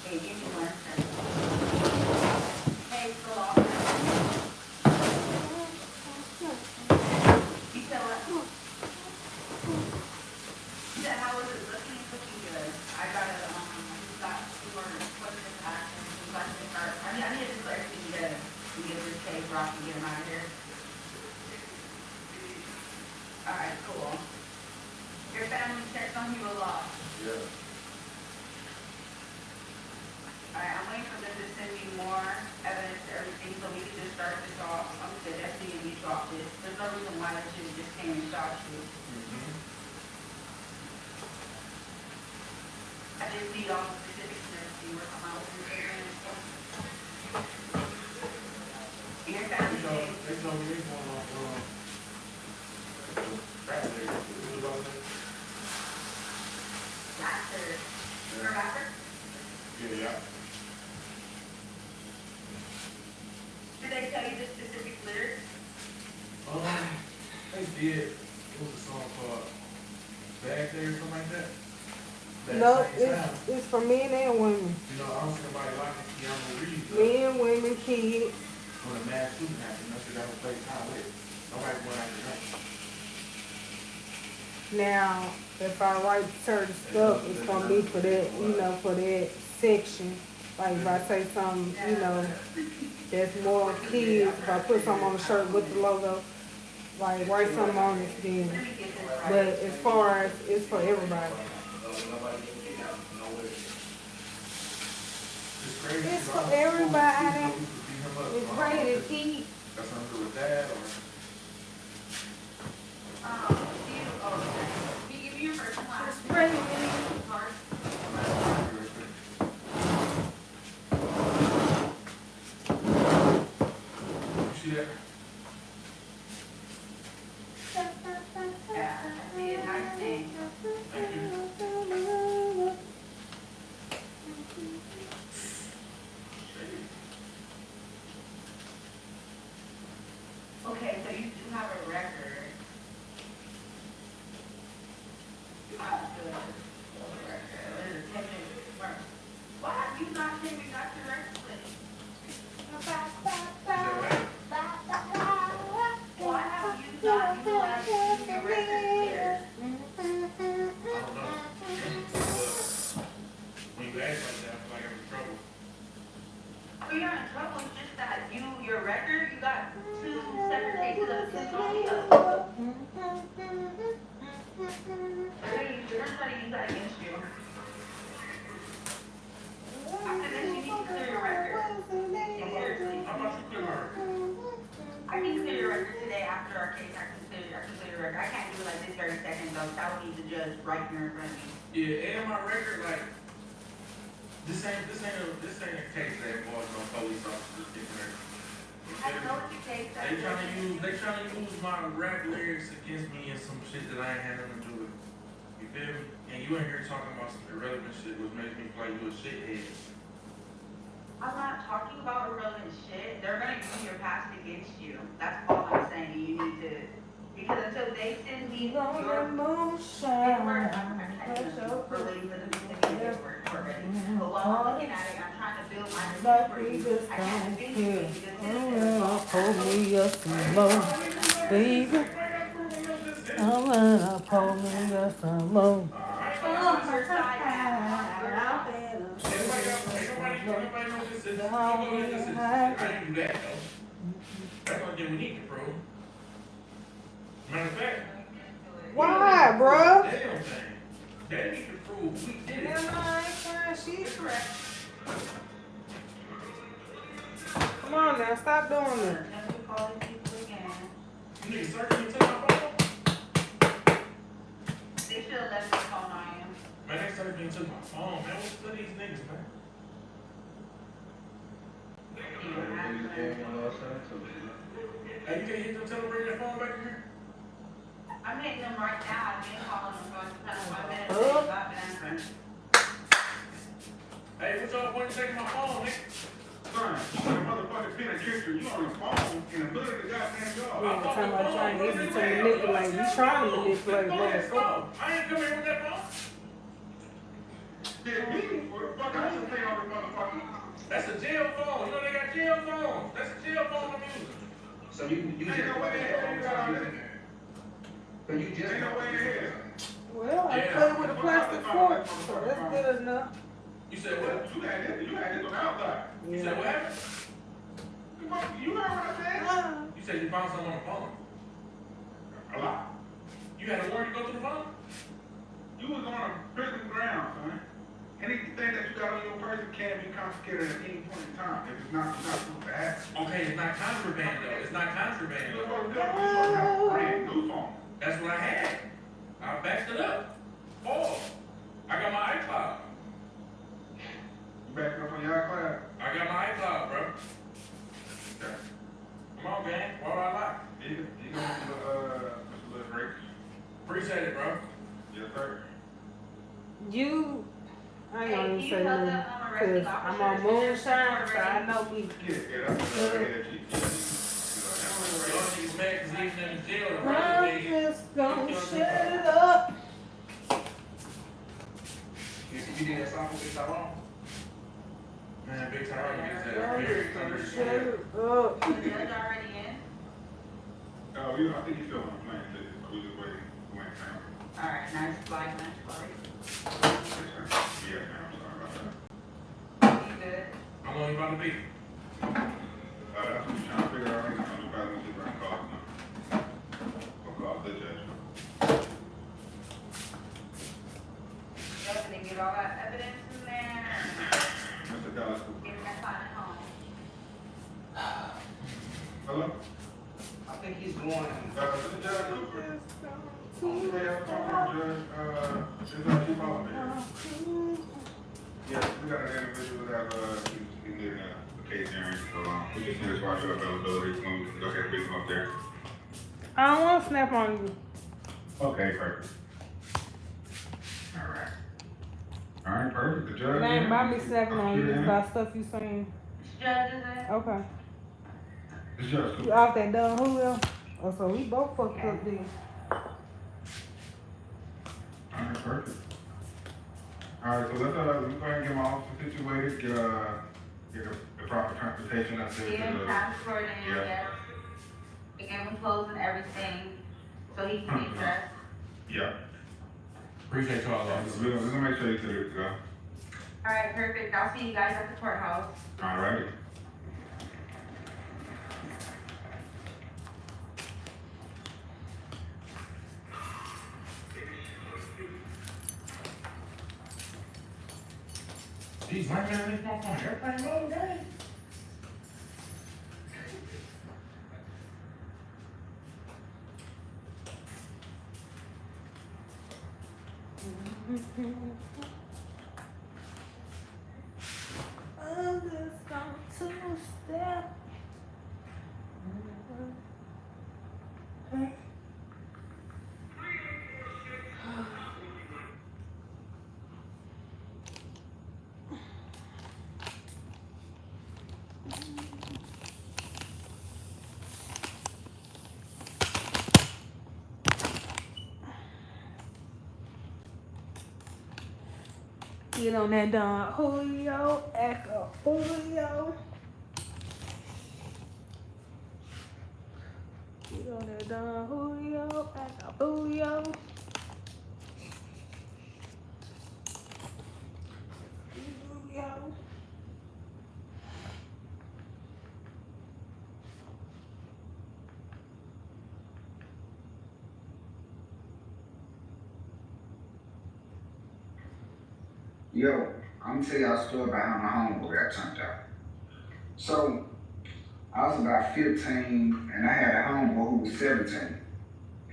hey, give me one second. pay for law. You said what? You said how was it looking? Looking good. I got a, got two more questions to ask and some questions to start. I need to do everything to get this pay for off and get him out of here. Alright, cool. Your family checks on you a lot. Yeah. Alright, I'm waiting for them to send me more evidence to everything so we can just start this off. I'm gonna say everything and we drop this. There's no reason why they should have just came and shot you. I just need all the specifics and everything. We're coming out with your statement and stuff. And your family checks. They told me they going off, rapper. Who's about that? Rapper. You're a rapper? Yeah. Did they tell you the specific lyrics? They did. It was a song called Back There or something like that. No, it's for men and women. You know, I don't see nobody watching Keanu Reeves. Men, women, kids. When a mass shooting happened, that's what that was played time with. Nobody going after that. Now, if I write certain stuff, it's gonna be for that, you know, for that section. Like if I say something, you know, that's more kids, if I put something on the shirt with the logo, like write something on it then. But as far as, it's for everybody. It's for everybody. It's rated T. Got something to do with that or? Can you give me your first class? It's rated Card? You see that? Yeah, I see it. Nice thing. Thank you. Okay, so you do have a record. You have a good record. What is it? 10 minutes work. Why have you not taken got your record player? Why have you not utilized your record player? I don't know. When you ask like that, I feel like I'm in trouble. Well, you're not in trouble. It's just that your record, you got 2 separate cases of insomnia. They're trying to use that against you. After this, you need to clear your record. Seriously. How about you clear my record? I can clear your record today after our case. I can clear your record. I can't do it like this 30 seconds though. That would need the judge right here in front of me. Yeah, and my record, like, this ain't a case that involves no police officers getting hurt. I don't know what your case They trying to use my rap lyrics against me and some shit that I ain't had nothing to do with. You feel me? And you in here talking about some irrelevant shit which makes me feel like you a shithead. I'm not talking about irrelevant shit. They're gonna use your past against you. That's all I'm saying. You need to, because until they send me your paperwork, I'm trying to believe that the paperwork already. But while I'm looking at it, I'm trying to build my receipt for you. I can't finish it because Pull me up some more, baby. Pull me up some more. Everybody knows this is, I didn't do that though. That's what we need to prove. Matter of fact. Why, bro? Damn thing. They need to prove we did it. She's correct. Come on now, stop doing that. You need to search me to my phone? They should have left the phone on you. Man, they searched me and took my phone, man. What's to these niggas, man? Hey, you can't hit them, tell them bring their phone back in here? I'm hitting them right now. I've been calling them for the past 5 minutes. They've not been answering. Hey, what y'all want to take my phone, nigga? Son, that motherfucker been a trickster. You on the phone in the hood of the goddamn job. Yeah, time about trying to easy to manipulate. You trying to manipulate, motherfucker. I ain't coming here with that phone. Did me? What the fuck? I should pay all the motherfuckers. That's a jail phone. You know they got jail phones. That's a jail phone I'm using. So you Ain't no way in hell you got all that. So you just Ain't no way in hell. Well, I Yeah. played with a plastic fork, so that's good enough. You said what? You had this on the outside. You said what happened? You heard what I said? You said you found something on the phone. A lot. You had a warrant to go to the phone? You was on a prison ground, son. Anything that you got on your person can be confiscated at any point in time if it's not supposed to happen. Okay, it's not contraband though. It's not contraband You're though. supposed to have a brand new phone. That's what I had. I backed it up. Oh, I got my iCloud. You backing up on your iCloud? I got my iCloud, bro. Come on, gang. Why do I lie? You gonna Mr. Little Drake? Appreciate it, bro. Yes, sir. I ain't gonna say nothing, cause I'm on moonshine, so I know we. Yeah, that's Y'all niggas mad 'cause he's in jail. The I'm right just gonna shut it up. You did that song with Big Tyrone? Man, Big Tyrone gets that I'm very just gonna under shut it up. The judge already in? I think he's still on the plane too, so we just waiting. Alright, nice flight, nice flight. Yeah, man, I'm sorry about that. You good? How long you about to be? That's what we're trying to figure out right now. Nobody's gonna sit around and call us now. We'll call the judge. Gonna get all that evidence in there, Mr. Dallas. getting that client home. Hello? I think he's going. Mr. Judge Cooper. Yeah, Judge, is that Chief Officer? Yes, we got an individual that, he's needing a case hearing, so, we just need to watch your availability, so we can go ahead and bring him up there. I don't wanna snap on you. Okay, perfect. All right, perfect, the judge. It ain't about me snapping on you, it's about stuff you saying. Judge, is it? Okay. The judge You Cooper. out there done Julio? Oh, so we both fucked up then. All right, perfect. All right, so let's, we go ahead and get my officer situated, get the proper transportation up there Get him to transported in, Yeah. yes. Get him clothes and everything, so he can be dressed. yeah. Appreciate y'all, We're gonna make sure he's good to go. Alright, perfect, I'll see you guys at the courthouse. All righty. Jeez, my man, this motherfucker, everything all day. I'm just gonna two-step. Get on that Don Julio, act up Julio. Get on that Don Julio, act up Julio. Julio. Yo, I'm gonna tell y'all a story about how my homeboy got turned out. So, I was about 15 and I had a homeboy who was 17.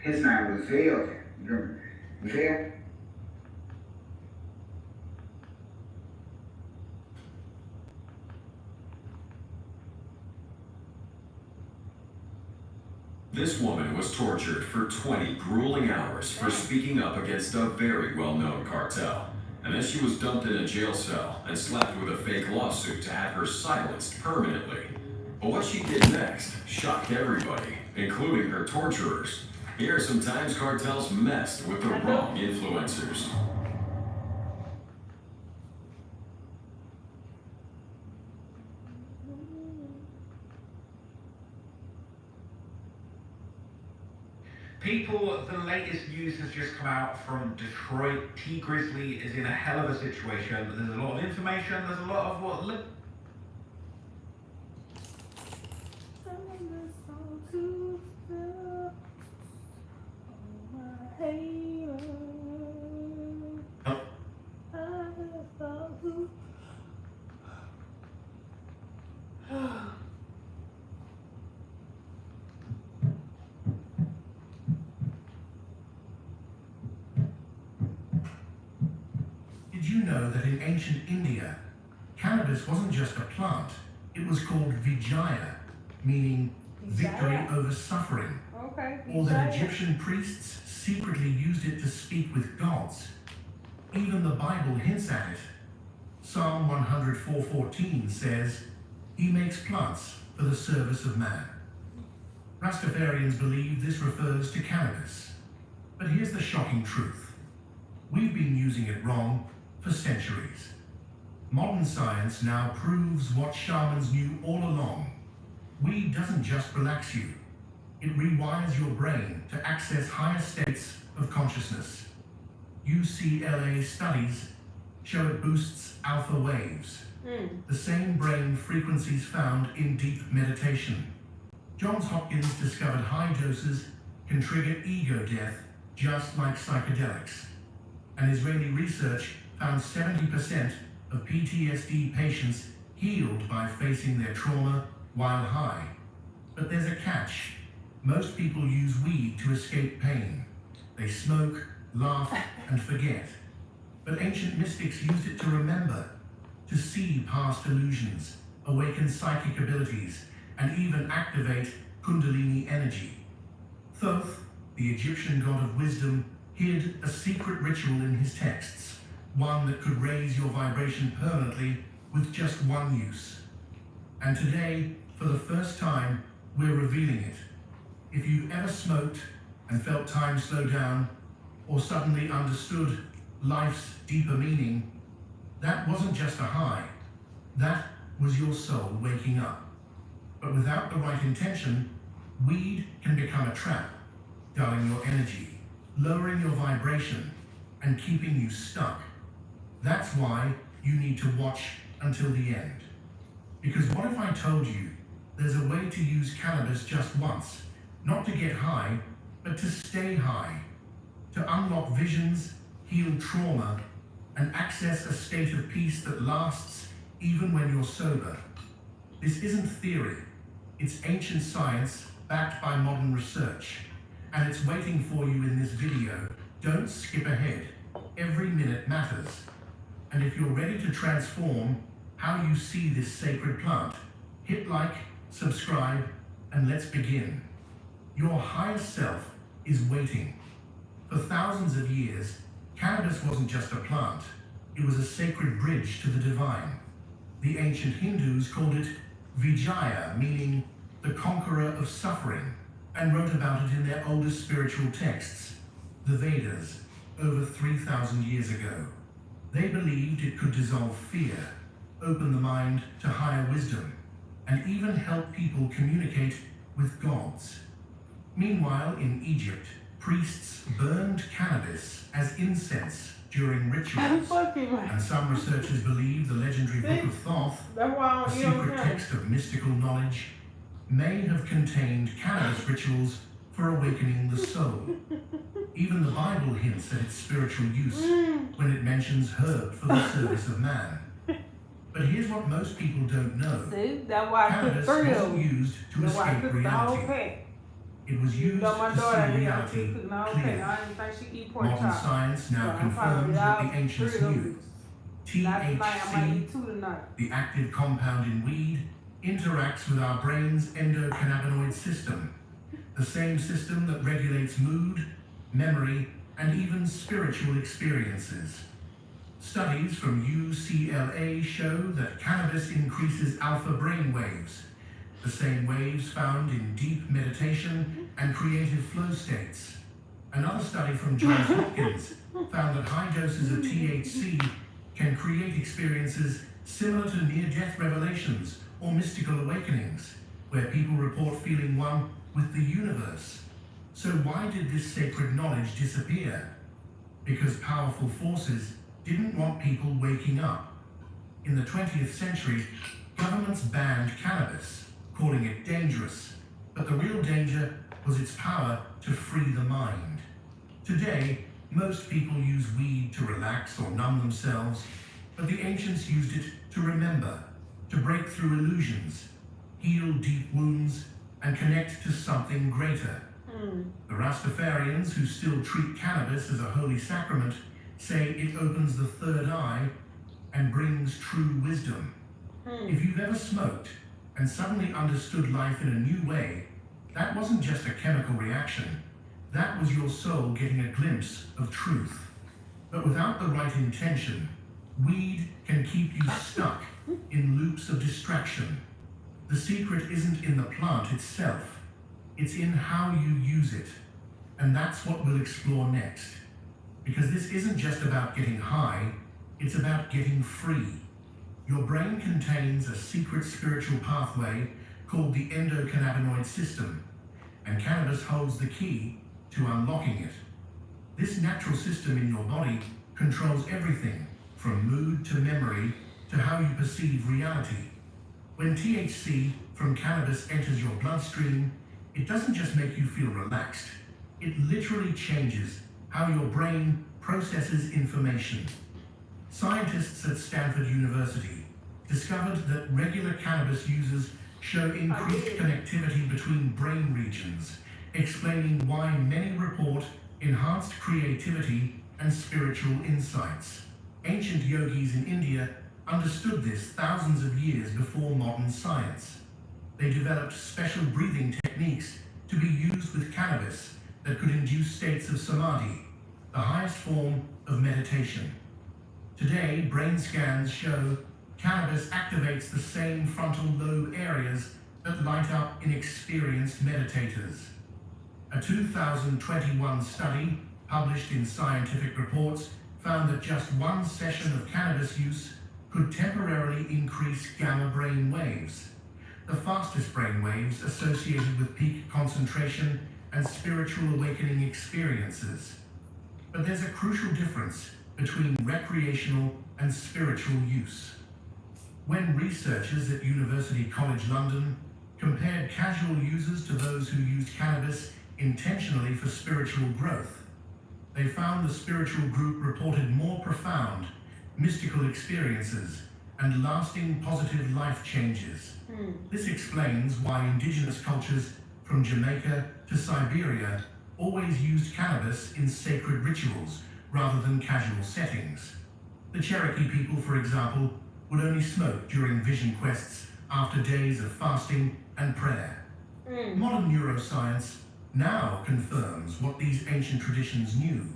His name was Velvin. You remember? Vel? This woman was tortured for 20 grueling hours for speaking up against a very well-known cartel. And then she was dumped in a jail cell and slapped with a fake lawsuit to have her silenced permanently. But what she did next shocked everybody, including her torturers. Here are some times cartels messed with the wrong influencers. People, the latest news has just come out from Detroit. T Grizzly is in a hell of a situation. There's a lot of information, there's a lot of what... Did you know that in ancient India, cannabis wasn't just a plant, it was called Vijaya, meaning victory over suffering. Okay. Or that Egyptian priests secretly used it to speak with gods. Even the Bible hints at it. Psalm 104:14 says, "He makes plants for the service of man." Rastafarians believe this refers to cannabis. But here's the shocking truth. We've been using it wrong for centuries. Modern science now proves what shamans knew all along. Weed doesn't just relax you. It rewires your brain to access higher states of consciousness. UCLA studies show it boosts alpha waves, the same brain frequencies found in deep meditation. Johns Hopkins discovered high doses can trigger ego death just like psychedelics. And Israeli research found 70% of PTSD patients healed by facing their trauma while high. But there's a catch. Most people use weed to escape pain. They smoke, laugh, and forget. But ancient mystics used it to remember, to see past illusions, awaken psychic abilities, and even activate Kundalini energy. Thoth, the Egyptian god of wisdom, hid a secret ritual in his texts, one that could raise your vibration permanently with just one use. And today, for the first time, we're revealing it. If you've ever smoked and felt time slow down, or suddenly understood life's deeper meaning, that wasn't just a high. That was your soul waking up. But without the right intention, weed can become a trap, dulling your energy, lowering your vibration, and keeping you stuck. That's why you need to watch until the end. Because what if I told you there's a way to use cannabis just once, not to get high, but to stay high, to unlock visions, heal trauma, and access a state of peace that lasts even when you're sober. This isn't theory, it's ancient science backed by modern research, and it's waiting for you in this video. Don't skip ahead, every minute matters. And if you're ready to transform how you see this sacred plant, hit like, subscribe, and let's begin. Your higher self is waiting. For thousands of years, cannabis wasn't just a plant, it was a sacred bridge to the divine. The ancient Hindus called it Vijaya, meaning the conqueror of suffering, and wrote about it in their oldest spiritual texts, the Vedas, over 3,000 years ago. They believed it could dissolve fear, open the mind to higher wisdom, and even help people communicate with gods. Meanwhile, in Egypt, priests burned cannabis as incense during rituals, and some researchers believe the legendary Book of Thoth, a secret text of mystical knowledge, may have contained cannabis rituals for awakening the soul. Even the Bible hints at its spiritual use when it mentions herb for the service of man. But here's what most people don't know. Cannabis wasn't used to escape reality. It was used to see reality clearly. Modern science now confirms what the ancients knew. THC, the active compound in weed, interacts with our brain's endocannabinoid system, the same system that regulates mood, memory, and even spiritual experiences. Studies from UCLA show that cannabis increases alpha brain waves, the same waves found in deep meditation and creative flow states. Another study from Johns Hopkins found that high doses of THC can create experiences similar to near-death revelations or mystical awakenings, where people report feeling one with the universe. So why did this sacred knowledge disappear? Because powerful forces didn't want people waking up. In the 20th century, governments banned cannabis, calling it dangerous, but the real danger was its power to free the mind. Today, most people use weed to relax or numb themselves, but the ancients used it to remember, to break through illusions, heal deep wounds, and connect to something greater. The Rastafarians, who still treat cannabis as a holy sacrament, say it opens the third eye and brings true wisdom. If you've ever smoked and suddenly understood life in a new way, that wasn't just a chemical reaction. That was your soul getting a glimpse of truth. But without the right intention, weed can keep you stuck in loops of distraction. The secret isn't in the plant itself. It's in how you use it. And that's what we'll explore next. Because this isn't just about getting high, it's about getting free. Your brain contains a secret spiritual pathway called the endocannabinoid system, and cannabis holds the key to unlocking it. This natural system in your body controls everything from mood to memory to how you perceive reality. When THC from cannabis enters your bloodstream, it doesn't just make you feel relaxed. It literally changes how your brain processes information. Scientists at Stanford University discovered that regular cannabis users show increased connectivity between brain regions, explaining why many report enhanced creativity and spiritual insights. Ancient yogis in India understood this thousands of years before modern science. They developed special breathing techniques to be used with cannabis that could induce states of samadhi, the highest form of meditation. Today, brain scans show cannabis activates the same frontal lobe areas that light up inexperienced meditators. A 2021 study published in Scientific Reports found that just one session of cannabis use could temporarily increase gamma brain waves, the fastest brain waves associated with peak concentration and spiritual awakening experiences. But there's a crucial difference between recreational and spiritual use. When researchers at University College London compared casual users to those who used cannabis intentionally for spiritual growth, they found the spiritual group reported more profound, mystical experiences and lasting positive life changes. This explains why indigenous cultures from Jamaica to Siberia always used cannabis in sacred rituals rather than casual settings. The Cherokee people, for example, would only smoke during vision quests after days of fasting and prayer. Modern neuroscience now confirms what these ancient traditions knew.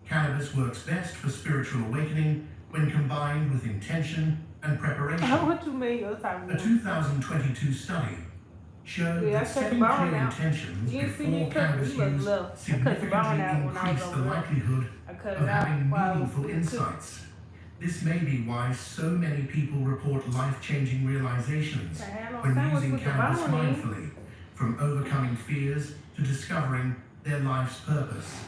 Cannabis works best for spiritual awakening when combined with intention and preparation. What you mean? A 2022 study showed that setting clear intentions before cannabis use significantly increased the likelihood of having meaningful insights. This may be why so many people report life-changing realizations when using cannabis mindfully, from overcoming fears to discovering their life's purpose.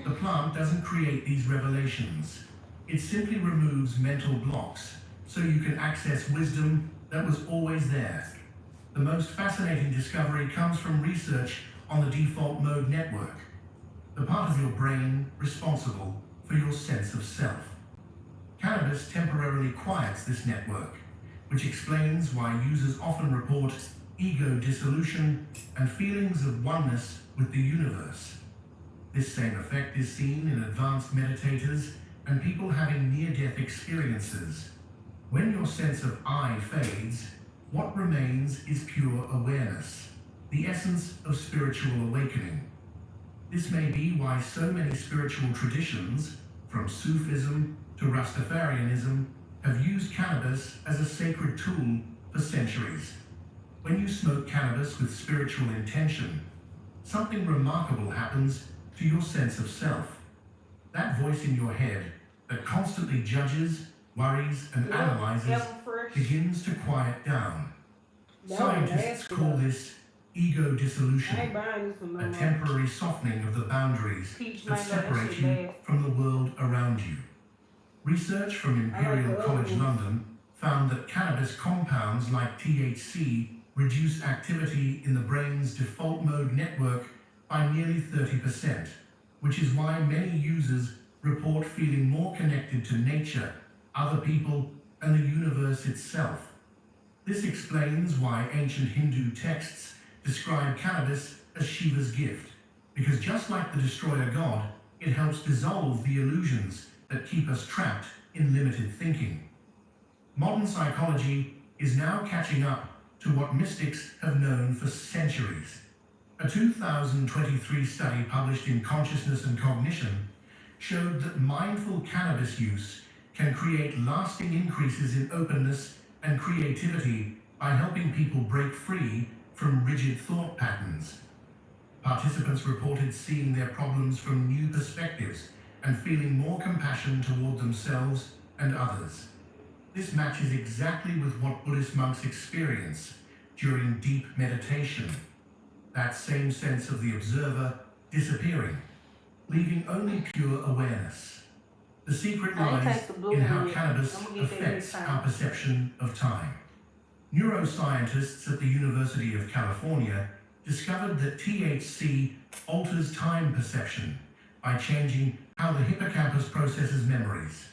The plant doesn't create these revelations. It simply removes mental blocks so you can access wisdom that was always there. The most fascinating discovery comes from research on the default mode network, the part of your brain responsible for your sense of self. Cannabis temporarily quiets this network, which explains why users often report ego dissolution and feelings of oneness with the universe. This same effect is seen in advanced meditators and people having near-death experiences. When your sense of I fades, what remains is pure awareness, the essence of spiritual awakening. This may be why so many spiritual traditions, from Sufism to Rastafarianism, have used cannabis as a sacred tool for centuries. When you smoke cannabis with spiritual intention, something remarkable happens to your sense of self. That voice in your head that constantly judges, worries, and analyzes begins to quiet down. Scientists call this ego I ain't dissolution, buying this one no a more. temporary softening of the boundaries Peach that mango, that separate shit you nasty. from the world around you. Research from I like Imperial the other College ones. London found that cannabis compounds like THC reduce activity in the brain's default mode network by nearly 30%, which is why many users report feeling more connected to nature, other people, and the universe itself. This explains why ancient Hindu texts describe cannabis as Shiva's gift, because just like the destroyer god, it helps dissolve the illusions that keep us trapped in limited thinking. Modern psychology is now catching up to what mystics have known for centuries. A 2023 study published in Consciousness and Cognition showed that mindful cannabis use can create lasting increases in openness and creativity by helping people break free from rigid thought patterns. Participants reported seeing their problems from new perspectives and feeling more compassion toward themselves and others. This matches exactly with what Buddhist monks experience during deep meditation. That same sense of the observer disappearing, leaving only pure awareness. The secret I ain't lies taste the blue in one how yet. cannabis I'm gonna get that affects next time. our perception of time. Neuroscientists at the University of California discovered that THC alters time perception by changing how the hippocampus processes memories.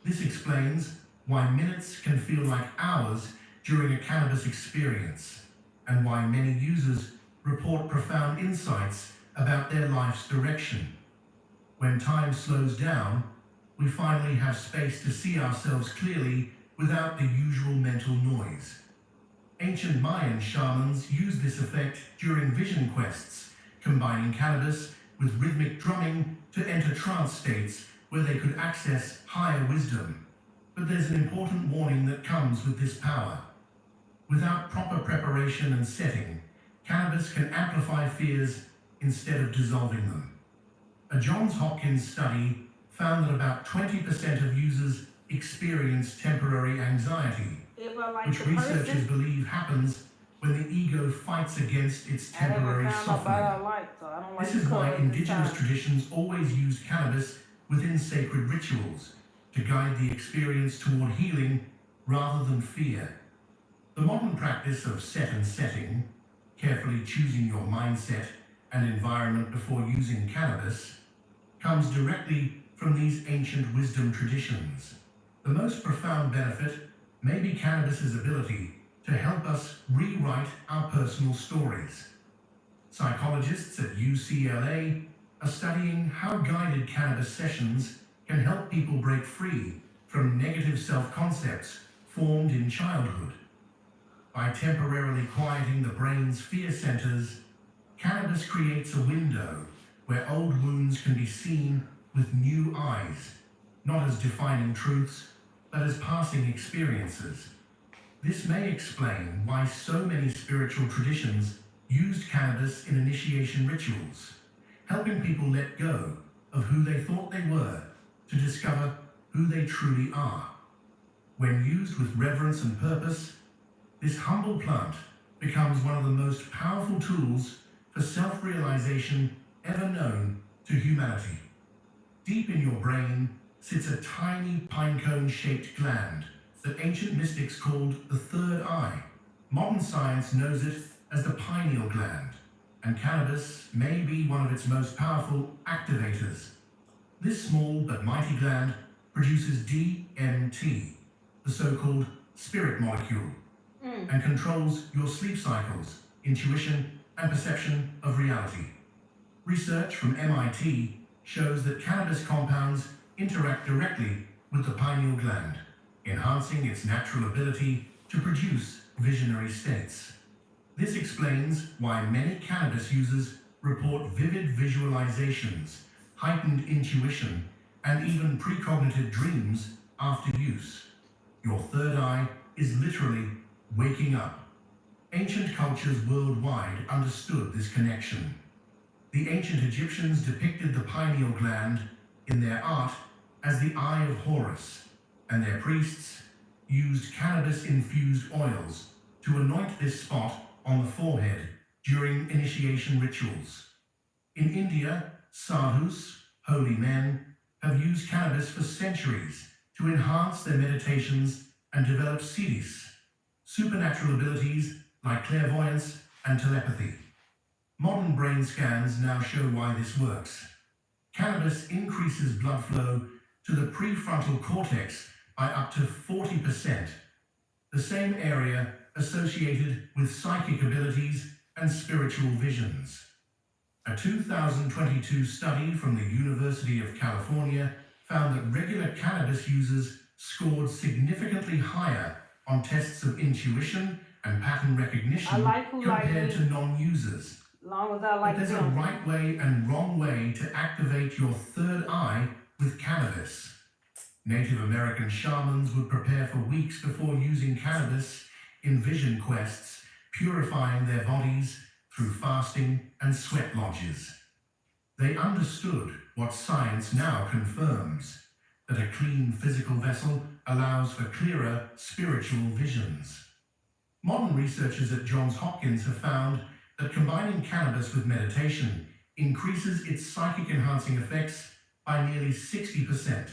This explains why minutes can feel like hours during a cannabis experience, and why many users report profound insights about their life's direction. When time slows down, we finally have space to see ourselves clearly without the usual mental noise. Ancient Mayan shamans used this effect during vision quests, combining cannabis with rhythmic drumming to enter trance states where they could access higher wisdom. But there's an important warning that comes with this power. Without proper preparation and setting, cannabis can amplify fears instead of dissolving them. A Johns Hopkins study found that about 20% of users experience temporary anxiety, If I like which the researchers person, believe happens when the ego fights against its I haven't temporary found nobody softening. I like, so I don't like This the is why color at this indigenous time. traditions always used cannabis within sacred rituals to guide the experience toward healing rather than fear. The modern practice of set and setting, carefully choosing your mindset and environment before using cannabis, comes directly from these ancient wisdom traditions. The most profound benefit may be cannabis's ability to help us rewrite our personal stories. Psychologists at UCLA are studying how guided cannabis sessions can help people break free from negative self-concepts formed in childhood. By temporarily quieting the brain's fear centers, cannabis creates a window where old wounds can be seen with new eyes, not as defining truths, but as passing experiences. This may explain why so many spiritual traditions used cannabis in initiation rituals, helping people let go of who they thought they were to discover who they truly are. When used with reverence and purpose, this humble plant becomes one of the most powerful tools for self-realization ever known to humanity. Deep in your brain sits a tiny pinecone-shaped gland that ancient mystics called the third eye. Modern science knows it as the pineal gland, and cannabis may be one of its most powerful activators. This small but mighty gland produces DMT, the so-called spirit molecule, and controls your sleep cycles, intuition, and perception of reality. Research from MIT shows that cannabis compounds interact directly with the pineal gland, enhancing its natural ability to produce visionary states. This explains why many cannabis users report vivid visualizations, heightened intuition, and even precognitive dreams after use. Your third eye is literally waking up. Ancient cultures worldwide understood this connection. The ancient Egyptians depicted the pineal gland in their art as the Eye of Horus, and their priests used cannabis-infused oils to anoint this spot on the forehead during initiation rituals. In India, sadhus, holy men, have used cannabis for centuries to enhance their meditations and develop siddhis, supernatural abilities like clairvoyance and telepathy. Modern brain scans now show why this works. Cannabis increases blood flow to the prefrontal cortex by up to 40%, the same area associated with psychic abilities and spiritual visions. A 2022 study from the University of California found that regular cannabis users scored significantly higher on tests of intuition and pattern recognition compared to non-users. Long as I like But there's a right way and wrong way to activate your third eye with cannabis. Native American shamans would prepare for weeks before using cannabis in vision quests, purifying their bodies through fasting and sweat lodges. They understood what science now confirms, that a clean physical vessel allows for clearer spiritual visions. Modern researchers at Johns Hopkins have found that combining cannabis with meditation increases its psychic enhancing effects by nearly 60%.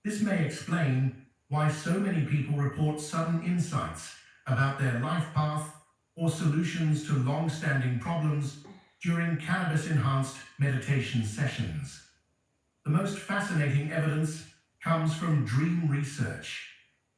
This may explain why so many people report sudden insights about their life path or solutions to long-standing problems during cannabis-enhanced meditation sessions. The most fascinating evidence comes from dream research.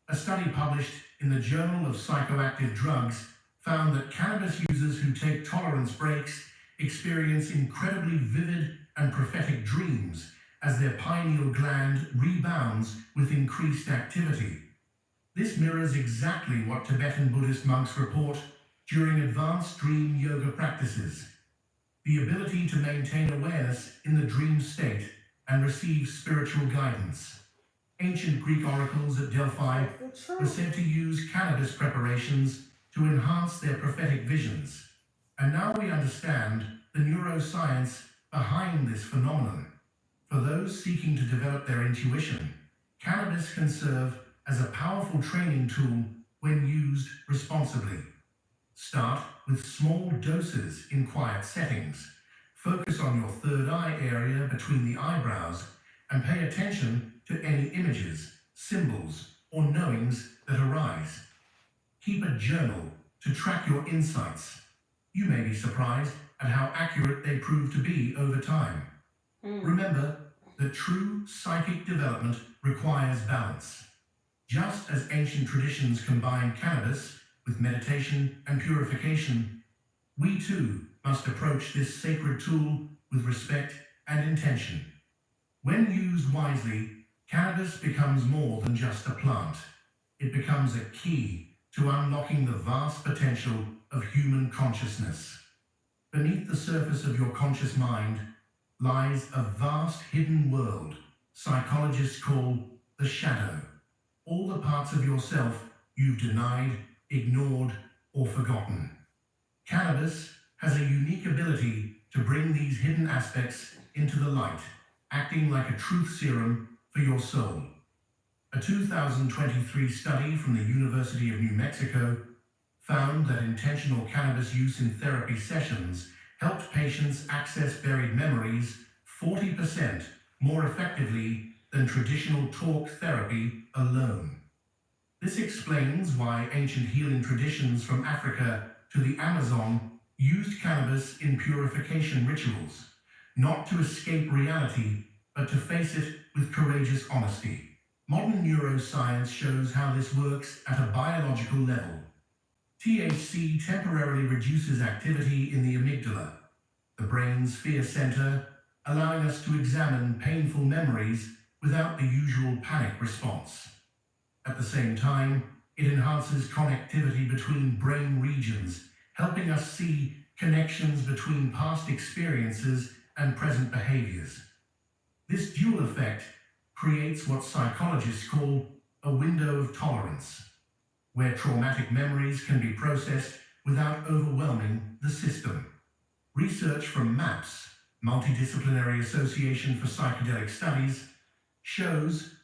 A study published in the Journal of Psychoactive Drugs found that cannabis users who take tolerance breaks experience incredibly vivid and prophetic dreams as their pineal gland rebounds with increased activity. This mirrors exactly what Tibetan Buddhist monks report during advanced dream yoga practices. The ability to maintain awareness in the dream state and receive spiritual guidance. Ancient Greek oracles at Delphi were said to use cannabis preparations to enhance their prophetic visions. And now we understand the neuroscience behind this phenomenon. For those seeking to develop their intuition, cannabis can serve as a powerful training tool when used responsibly. Start with small doses in quiet settings. Focus on your third eye area between the eyebrows and pay attention to any images, symbols, or knowings that arise. Keep a journal to track your insights. You may be surprised at how accurate they prove to be over time. Remember that true psychic development requires balance. Just as ancient traditions combined cannabis with meditation and purification, we too must approach this sacred tool with respect and intention. When used wisely, cannabis becomes more than just a plant. It becomes a key to unlocking the vast potential of human consciousness. Beneath the surface of your conscious mind lies a vast hidden world psychologists call the shadow. All the parts of yourself you've denied, ignored, or forgotten. Cannabis has a unique ability to bring these hidden aspects into the light, acting like a truth serum for your soul. A 2023 study from the University of New Mexico found that intentional cannabis use in therapy sessions helped patients access buried memories 40% more effectively than traditional talk therapy alone. This explains why ancient healing traditions from Africa to the Amazon used cannabis in purification rituals, not to escape reality, but to face it with courageous honesty. Modern neuroscience shows how this works at a biological level. THC temporarily reduces activity in the amygdala, the brain's fear center, allowing us to examine painful memories without the usual panic response. At the same time, it enhances connectivity between brain regions, helping us see connections between past experiences and present behaviors. This dual effect creates what psychologists call a window of tolerance, where traumatic memories can be processed without overwhelming the system. Research from MAPS, Multidisciplinary Association for Psychedelic Studies, shows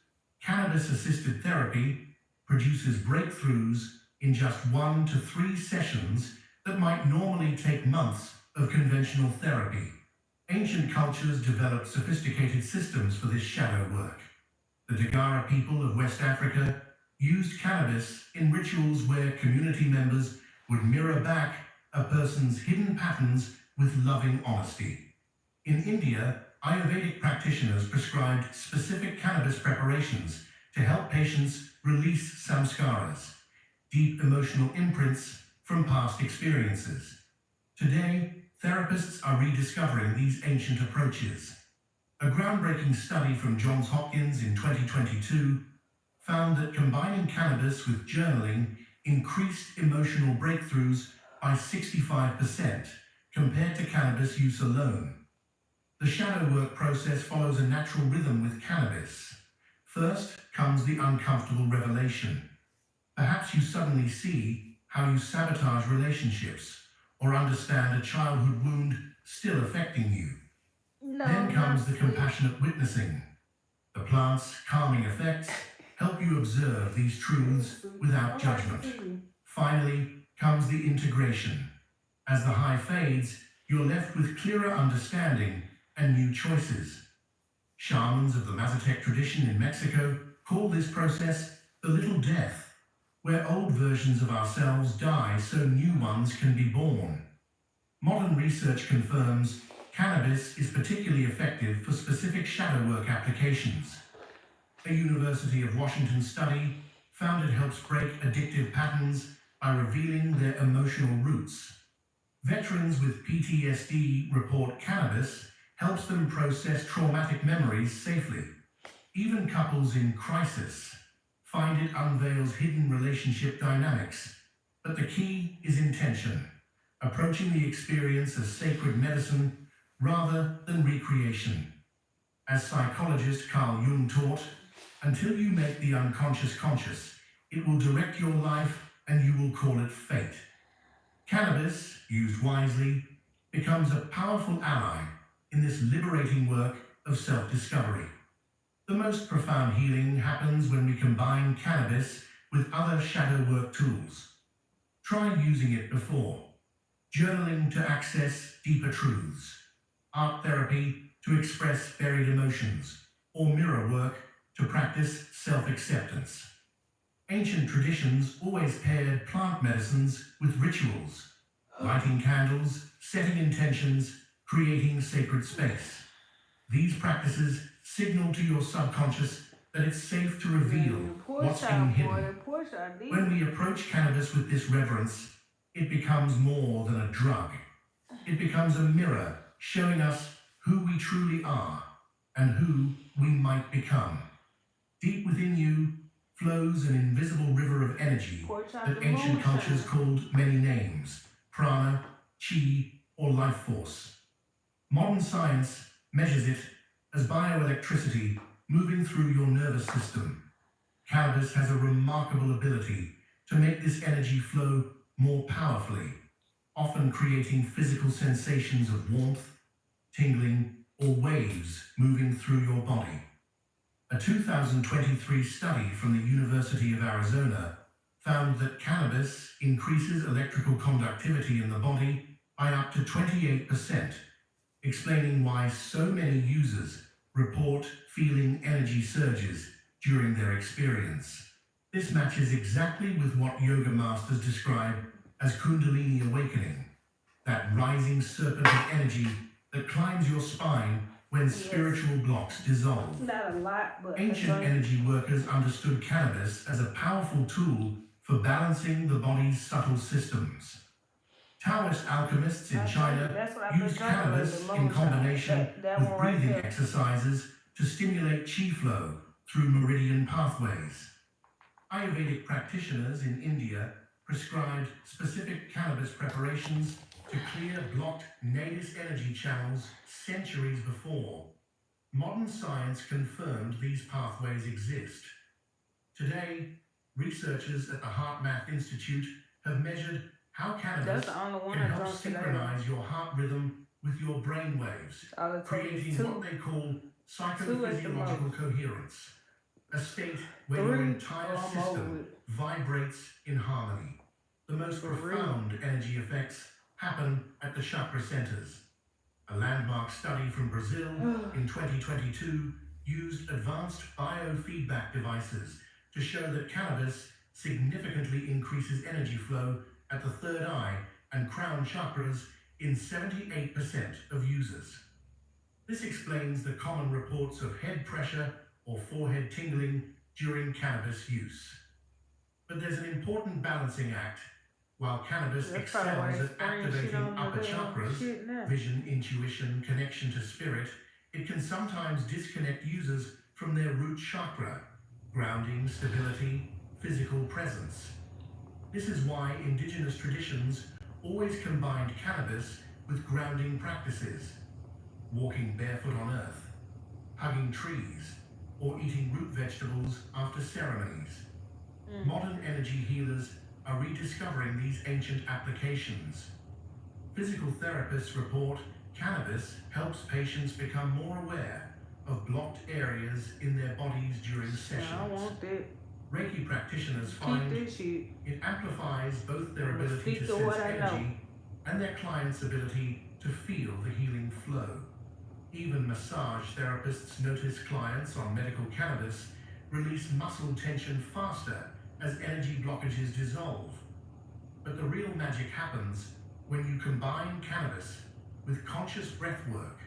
cannabis-assisted therapy produces breakthroughs in just 1 to 3 sessions that might normally take months of conventional therapy. Ancient cultures developed sophisticated systems for this shadow work. The Dagara people of West Africa used cannabis in rituals where community members would mirror back a person's hidden patterns with loving honesty. In India, Ayurvedic practitioners prescribed specific cannabis preparations to help patients release samskaras, deep emotional imprints from past experiences. Today, therapists are rediscovering these ancient approaches. A groundbreaking study from Johns Hopkins in 2022 found that combining cannabis with journaling increased emotional breakthroughs by 65% compared to cannabis use alone. The shadow work process follows a natural rhythm with cannabis. First comes the uncomfortable revelation. Perhaps you suddenly see how you sabotage relationships or understand a childhood wound still affecting you. Then comes the compassionate witnessing. The plant's calming effects help you observe these truths without judgment. Finally comes the integration. As the high fades, you're left with clearer understanding and new choices. Shamans of the Mazatec tradition in Mexico call this process the little death, where old versions of ourselves die so new ones can be born. Modern research confirms cannabis is particularly effective for specific shadow work applications. A University of Washington study found it helps break addictive patterns by revealing their emotional roots. Veterans with PTSD report cannabis helps them process traumatic memories safely. Even couples in crisis find it unveils hidden relationship dynamics. But the key is intention, approaching the experience as sacred medicine rather than recreation. As psychologist Carl Jung taught, until you make the unconscious conscious, it will direct your life and you will call it fate. Cannabis, used wisely, becomes a powerful ally in this liberating work of self-discovery. The most profound healing happens when we combine cannabis with other shadow work tools. Try using it before. Journaling to access deeper truths. Art therapy to express buried emotions. Or mirror work to practice self-acceptance. Ancient traditions always paired plant medicines with rituals. Lighting candles, setting intentions, creating sacred space. These practices signal to your subconscious that it's safe to reveal what's been hidden. When we approach cannabis with this reverence, it becomes more than a drug. It becomes a mirror showing us who we truly are and who we might become. Deep within you flows an invisible river of energy that ancient cultures called many names: prana, chi, or life force. Modern science measures it as bioelectricity moving through your nervous system. Cannabis has a remarkable ability to make this energy flow more powerfully, often creating physical sensations of warmth, tingling, or waves moving through your body. A 2023 study from the University of Arizona found that cannabis increases electrical conductivity in the body by up to 28%, explaining why so many users report feeling energy surges during their experience. This matches exactly with what yoga masters describe as Kundalini awakening, that rising serpent of energy that climbs your spine when spiritual blocks dissolve. Not a lot, but ancient energy workers understood cannabis as a powerful tool for balancing the body's subtle systems. Taoist alchemists in China used cannabis in combination with breathing exercises to stimulate qi flow through meridian pathways. Ayurvedic practitioners in India prescribed specific cannabis preparations to clear blocked nadis energy channels centuries before. Modern science confirmed these pathways exist. Today, researchers at the HeartMath Institute have measured how cannabis can help synchronize your heart rhythm with your brain waves, creating what they call psychophysiological coherence, a state where your entire system vibrates in harmony. The most For real. profound energy effects happen at the chakra centers. A landmark study from Brazil in 2022 used advanced biofeedback devices to show that cannabis significantly increases energy flow at the third eye and crown chakras in 78% of users. This explains the common reports of head pressure or forehead tingling during cannabis use. But there's an important balancing act. While cannabis That's probably why excels they at spraying shit activating on the upper damn chakras, shit now. vision, intuition, connection to spirit, it can sometimes disconnect users from their root chakra, grounding, stability, physical presence. This is why indigenous traditions always combined cannabis with grounding practices, walking barefoot on earth, hugging trees, or eating root vegetables after ceremonies. Modern energy healers are rediscovering these ancient applications. Physical therapists report cannabis helps patients become more aware of blocked areas in their bodies during sessions. I want that. Reiki practitioners Keep find this shit. it amplifies both their I'm gonna ability to speak to sense what I know. energy and their clients' ability to feel the healing flow. Even massage therapists notice clients on medical cannabis release muscle tension faster as energy blockages dissolve. But the real magic happens when you combine cannabis with conscious breath work,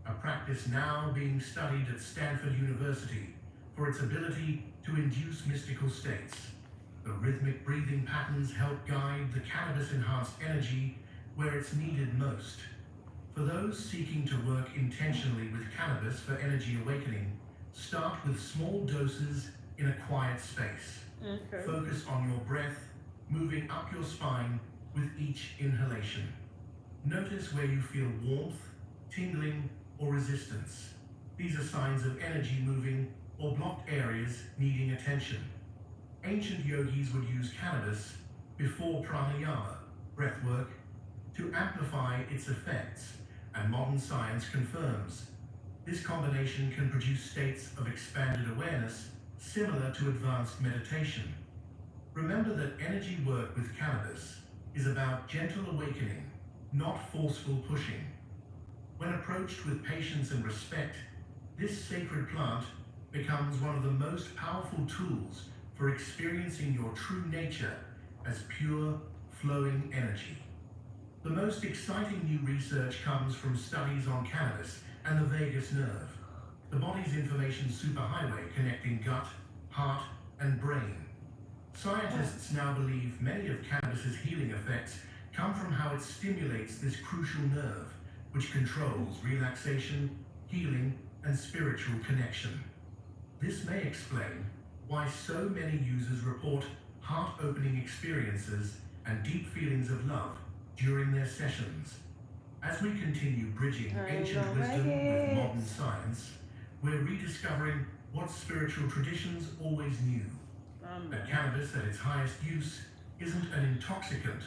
a practice now being studied at Stanford University for its ability to induce mystical states. The rhythmic breathing patterns help guide the cannabis-enhanced energy where it's needed most. For those seeking to work intentionally with cannabis for energy awakening, start with small doses in a quiet space. Okay. Focus on your breath, moving up your spine with each inhalation. Notice where you feel warmth, tingling, or resistance. These are signs of energy moving or blocked areas needing attention. Ancient yogis would use cannabis before pranayama, breath work, to amplify its effects, and modern science confirms this combination can produce states of expanded awareness similar to advanced meditation. Remember that energy work with cannabis is about gentle awakening, not forceful pushing. When approached with patience and respect, this sacred plant becomes one of the most powerful tools for experiencing your true nature as pure, flowing energy. The most exciting new research comes from studies on cannabis and the vagus nerve, the body's information superhighway connecting gut, heart, and brain. Scientists now believe many of cannabis's healing effects come from how it stimulates this crucial nerve, which controls relaxation, healing, and spiritual connection. This may explain why so many users report heart-opening experiences and deep feelings of love during their sessions. As we continue bridging ancient wisdom with modern science, we're rediscovering what spiritual traditions always knew. That cannabis at its highest use isn't an intoxicant,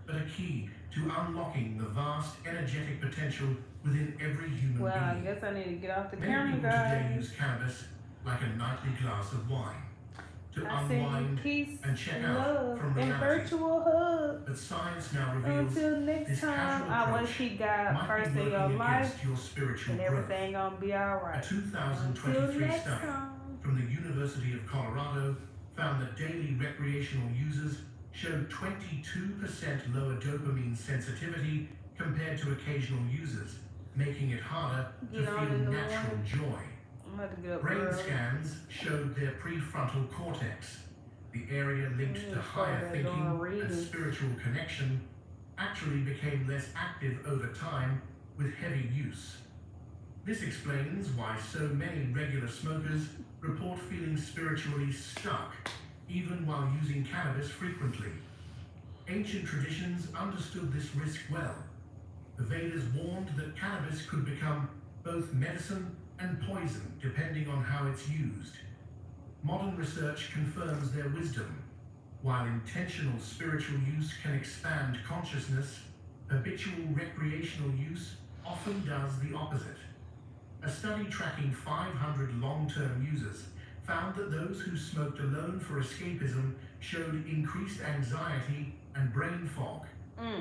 but a key to unlocking the vast energetic potential within every human Well, I being. guess I need to get off the Many camera, people today guys. use cannabis like a nightly glass of wine, to I send you unwind peace and check and out love from and reality. virtual hug. But science now reveals Until next this time, casual I approach wish you God might first be in your working life against your spiritual and growth. everything gonna be A alright. 2023 Until next study time. from the University of Colorado found that daily recreational users showed 22% lower dopamine sensitivity compared to occasional users, making it harder to Get on feel in the natural morning. joy. I'm about to get up Brain early. scans showed their prefrontal cortex, the area linked to higher doing thinking reading. and spiritual connection, actually became less active over time with heavy use. This explains why so many regular smokers report feeling spiritually stuck, even while using cannabis frequently. Ancient traditions understood this risk well. The Vedas warned that cannabis could become both medicine and poison depending on how it's used. Modern research confirms their wisdom. While intentional spiritual use can expand consciousness, habitual recreational use often does the opposite. A study tracking 500 long-term users found that those who smoked alone for escapism showed increased anxiety and brain fog,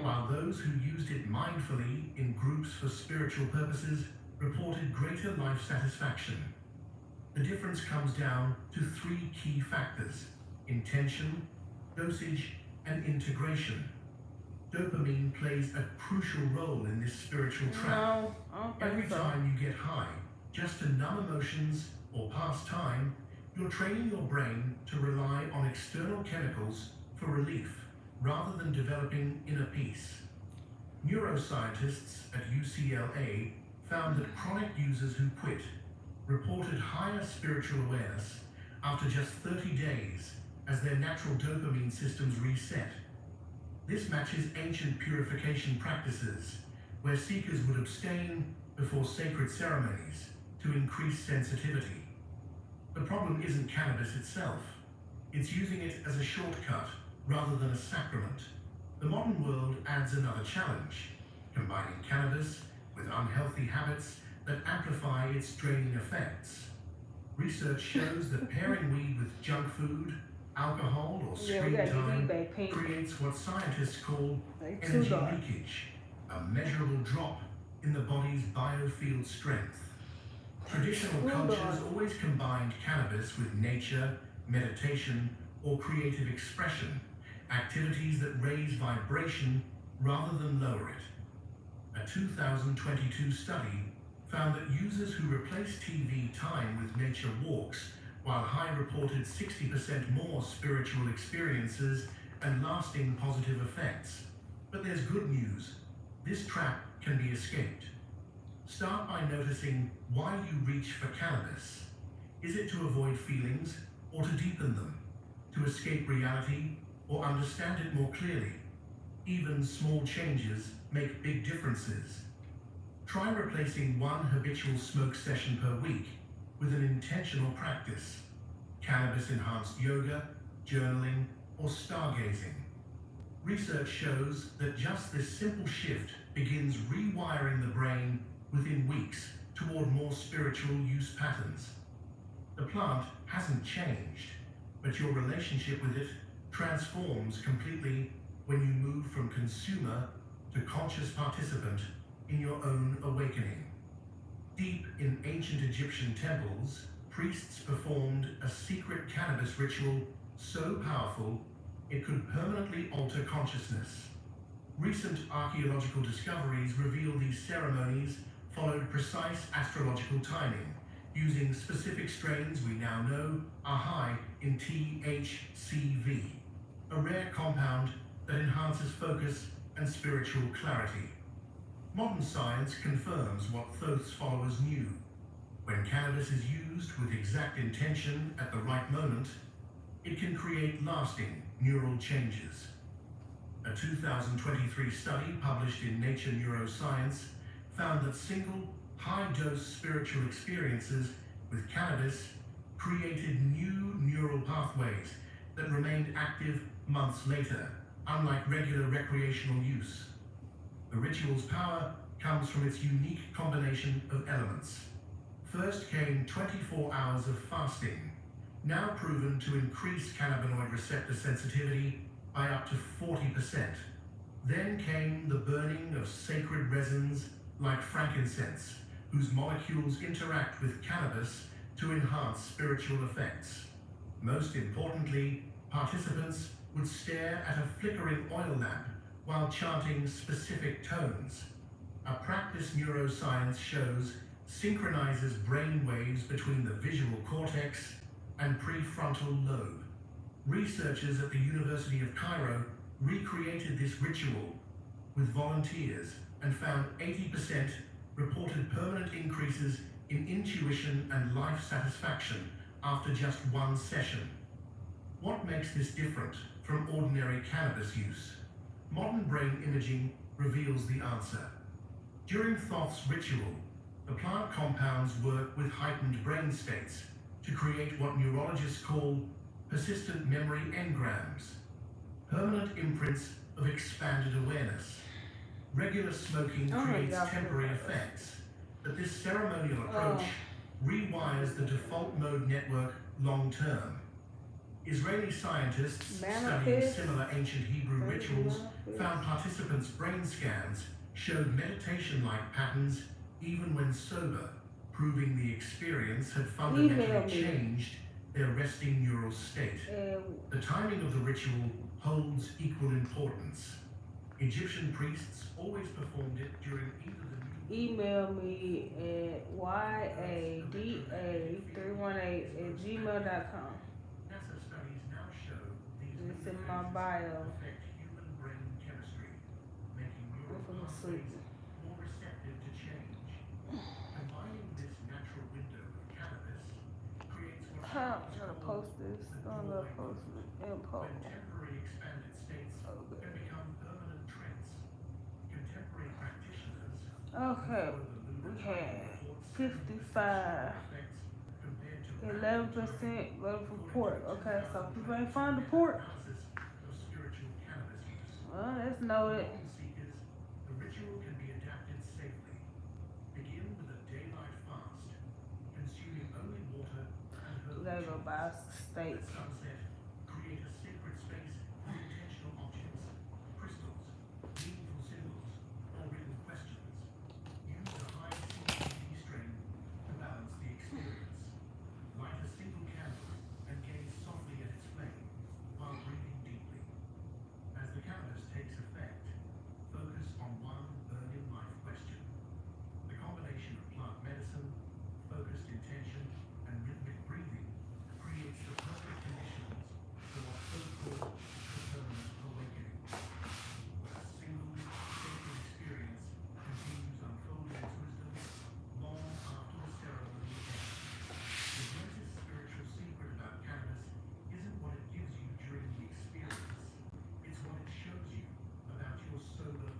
while those who used it mindfully in groups for spiritual purposes reported greater life satisfaction. The difference comes down to 3 key factors: intention, dosage, and integration. Dopamine plays a crucial role in this spiritual trap. No, I don't Every think so. time you get high, just to numb emotions or pass time, you're training your brain to rely on external chemicals for relief, rather than developing inner peace. Neuroscientists at UCLA found that chronic users who quit reported higher spiritual awareness after just 30 days as their natural dopamine systems reset. This matches ancient purification practices, where seekers would abstain before sacred ceremonies to increase sensitivity. The problem isn't cannabis itself. It's using it as a shortcut rather than a sacrament. The modern world adds another challenge, combining cannabis with unhealthy habits that amplify its draining effects. Research shows that pairing weed with junk food, alcohol, or screen time creates what scientists call energy leakage, a measurable drop in the body's biofield strength. Traditional cultures always combined cannabis with nature, meditation, or creative expression, activities that raise vibration rather than lower it. A 2022 study found that users who replaced TV time with nature walks, while high reported 60% more spiritual experiences and lasting positive effects. But there's good news. This trap can be escaped. Start by noticing why you reach for cannabis. Is it to avoid feelings or to deepen them? To escape reality or understand it more clearly? Even small changes make big differences. Try replacing one habitual smoke session per week with an intentional practice: cannabis-enhanced yoga, journaling, or stargazing. Research shows that just this simple shift begins rewiring the brain within weeks toward more spiritual use patterns. The plant hasn't changed, but your relationship with it transforms completely when you move from consumer to conscious participant in your own awakening. Deep in ancient Egyptian temples, priests performed a secret cannabis ritual so powerful it could permanently alter consciousness. Recent archaeological discoveries reveal these ceremonies followed precise astrological timing, using specific strains we now know are high in THCV, a rare compound that enhances focus and spiritual clarity. Modern science confirms what Thoth's followers knew. When cannabis is used with exact intention at the right moment, it can create lasting neural changes. A 2023 study published in Nature Neuroscience found that single, high-dose spiritual experiences with cannabis created new neural pathways that remained active months later, unlike regular recreational use. The ritual's power comes from its unique combination of elements. First came 24 hours of fasting, now proven to increase cannabinoid receptor sensitivity by up to 40%. Then came the burning of sacred resins like frankincense, whose molecules interact with cannabis to enhance spiritual effects. Most importantly, participants would stare at a flickering oil lamp while chanting specific tones. A practice neuroscience shows synchronizes brain waves between the visual cortex and prefrontal lobe. Researchers at the University of Cairo recreated this ritual with volunteers and found 80% reported permanent increases in intuition and life satisfaction after just one session. What makes this different from ordinary cannabis use? Modern brain imaging reveals the answer. During Thoth's ritual, the plant compounds work with heightened brain states to create what neurologists call persistent memory engrams, permanent imprints of expanded awareness. Regular smoking creates temporary effects, but this ceremonial approach rewires the default mode network long term. Israeli scientists studying Manifest. similar ancient Hebrew rituals found participants' brain scans showed meditation-like patterns even when sober, proving the experience had fundamentally changed their resting neural state. The timing of the ritual holds equal importance. Egyptian priests always performed it during either the Email me at yada318@gmail.com. NASA studies now show these It's in my bio. affect human brain chemistry, making neural I'm gonna pathways sleep. more receptive to change. Combining this natural window of cannabis creates what I'm gonna post this. I'm gonna post it. Info. when temporary expanded states can become permanent trends. Contemporary practitioners Okay, we had 55, 11% voted for pork. Okay, so people ain't fond of pork. Well, that's noted. The ritual can be adapted safely. Begin with a daylight fast, consuming only water and We herbs. gotta go buy steak. At sunset, create a sacred space with intentional objects, crystals, meaningful symbols, or written questions. Use a high CBD strain to balance the experience. Light a single candle and gaze softly at its flame while breathing deeply. As the cannabis takes effect, focus on one burning life question. The combination of plant medicine, focused intention, and rhythmic breathing creates the perfect conditions for what folks call the permanent awakening. Where a single, sacred experience continues unfolding its wisdom long after the ceremony ends. The greatest spiritual secret about cannabis isn't what it gives you during the experience, it's what it shows you about your sober.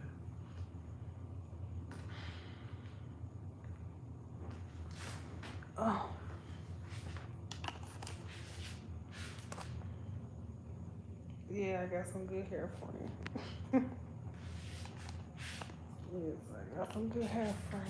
Oh. Yeah, I got some good hair for you. Yes, I got some good hair for you.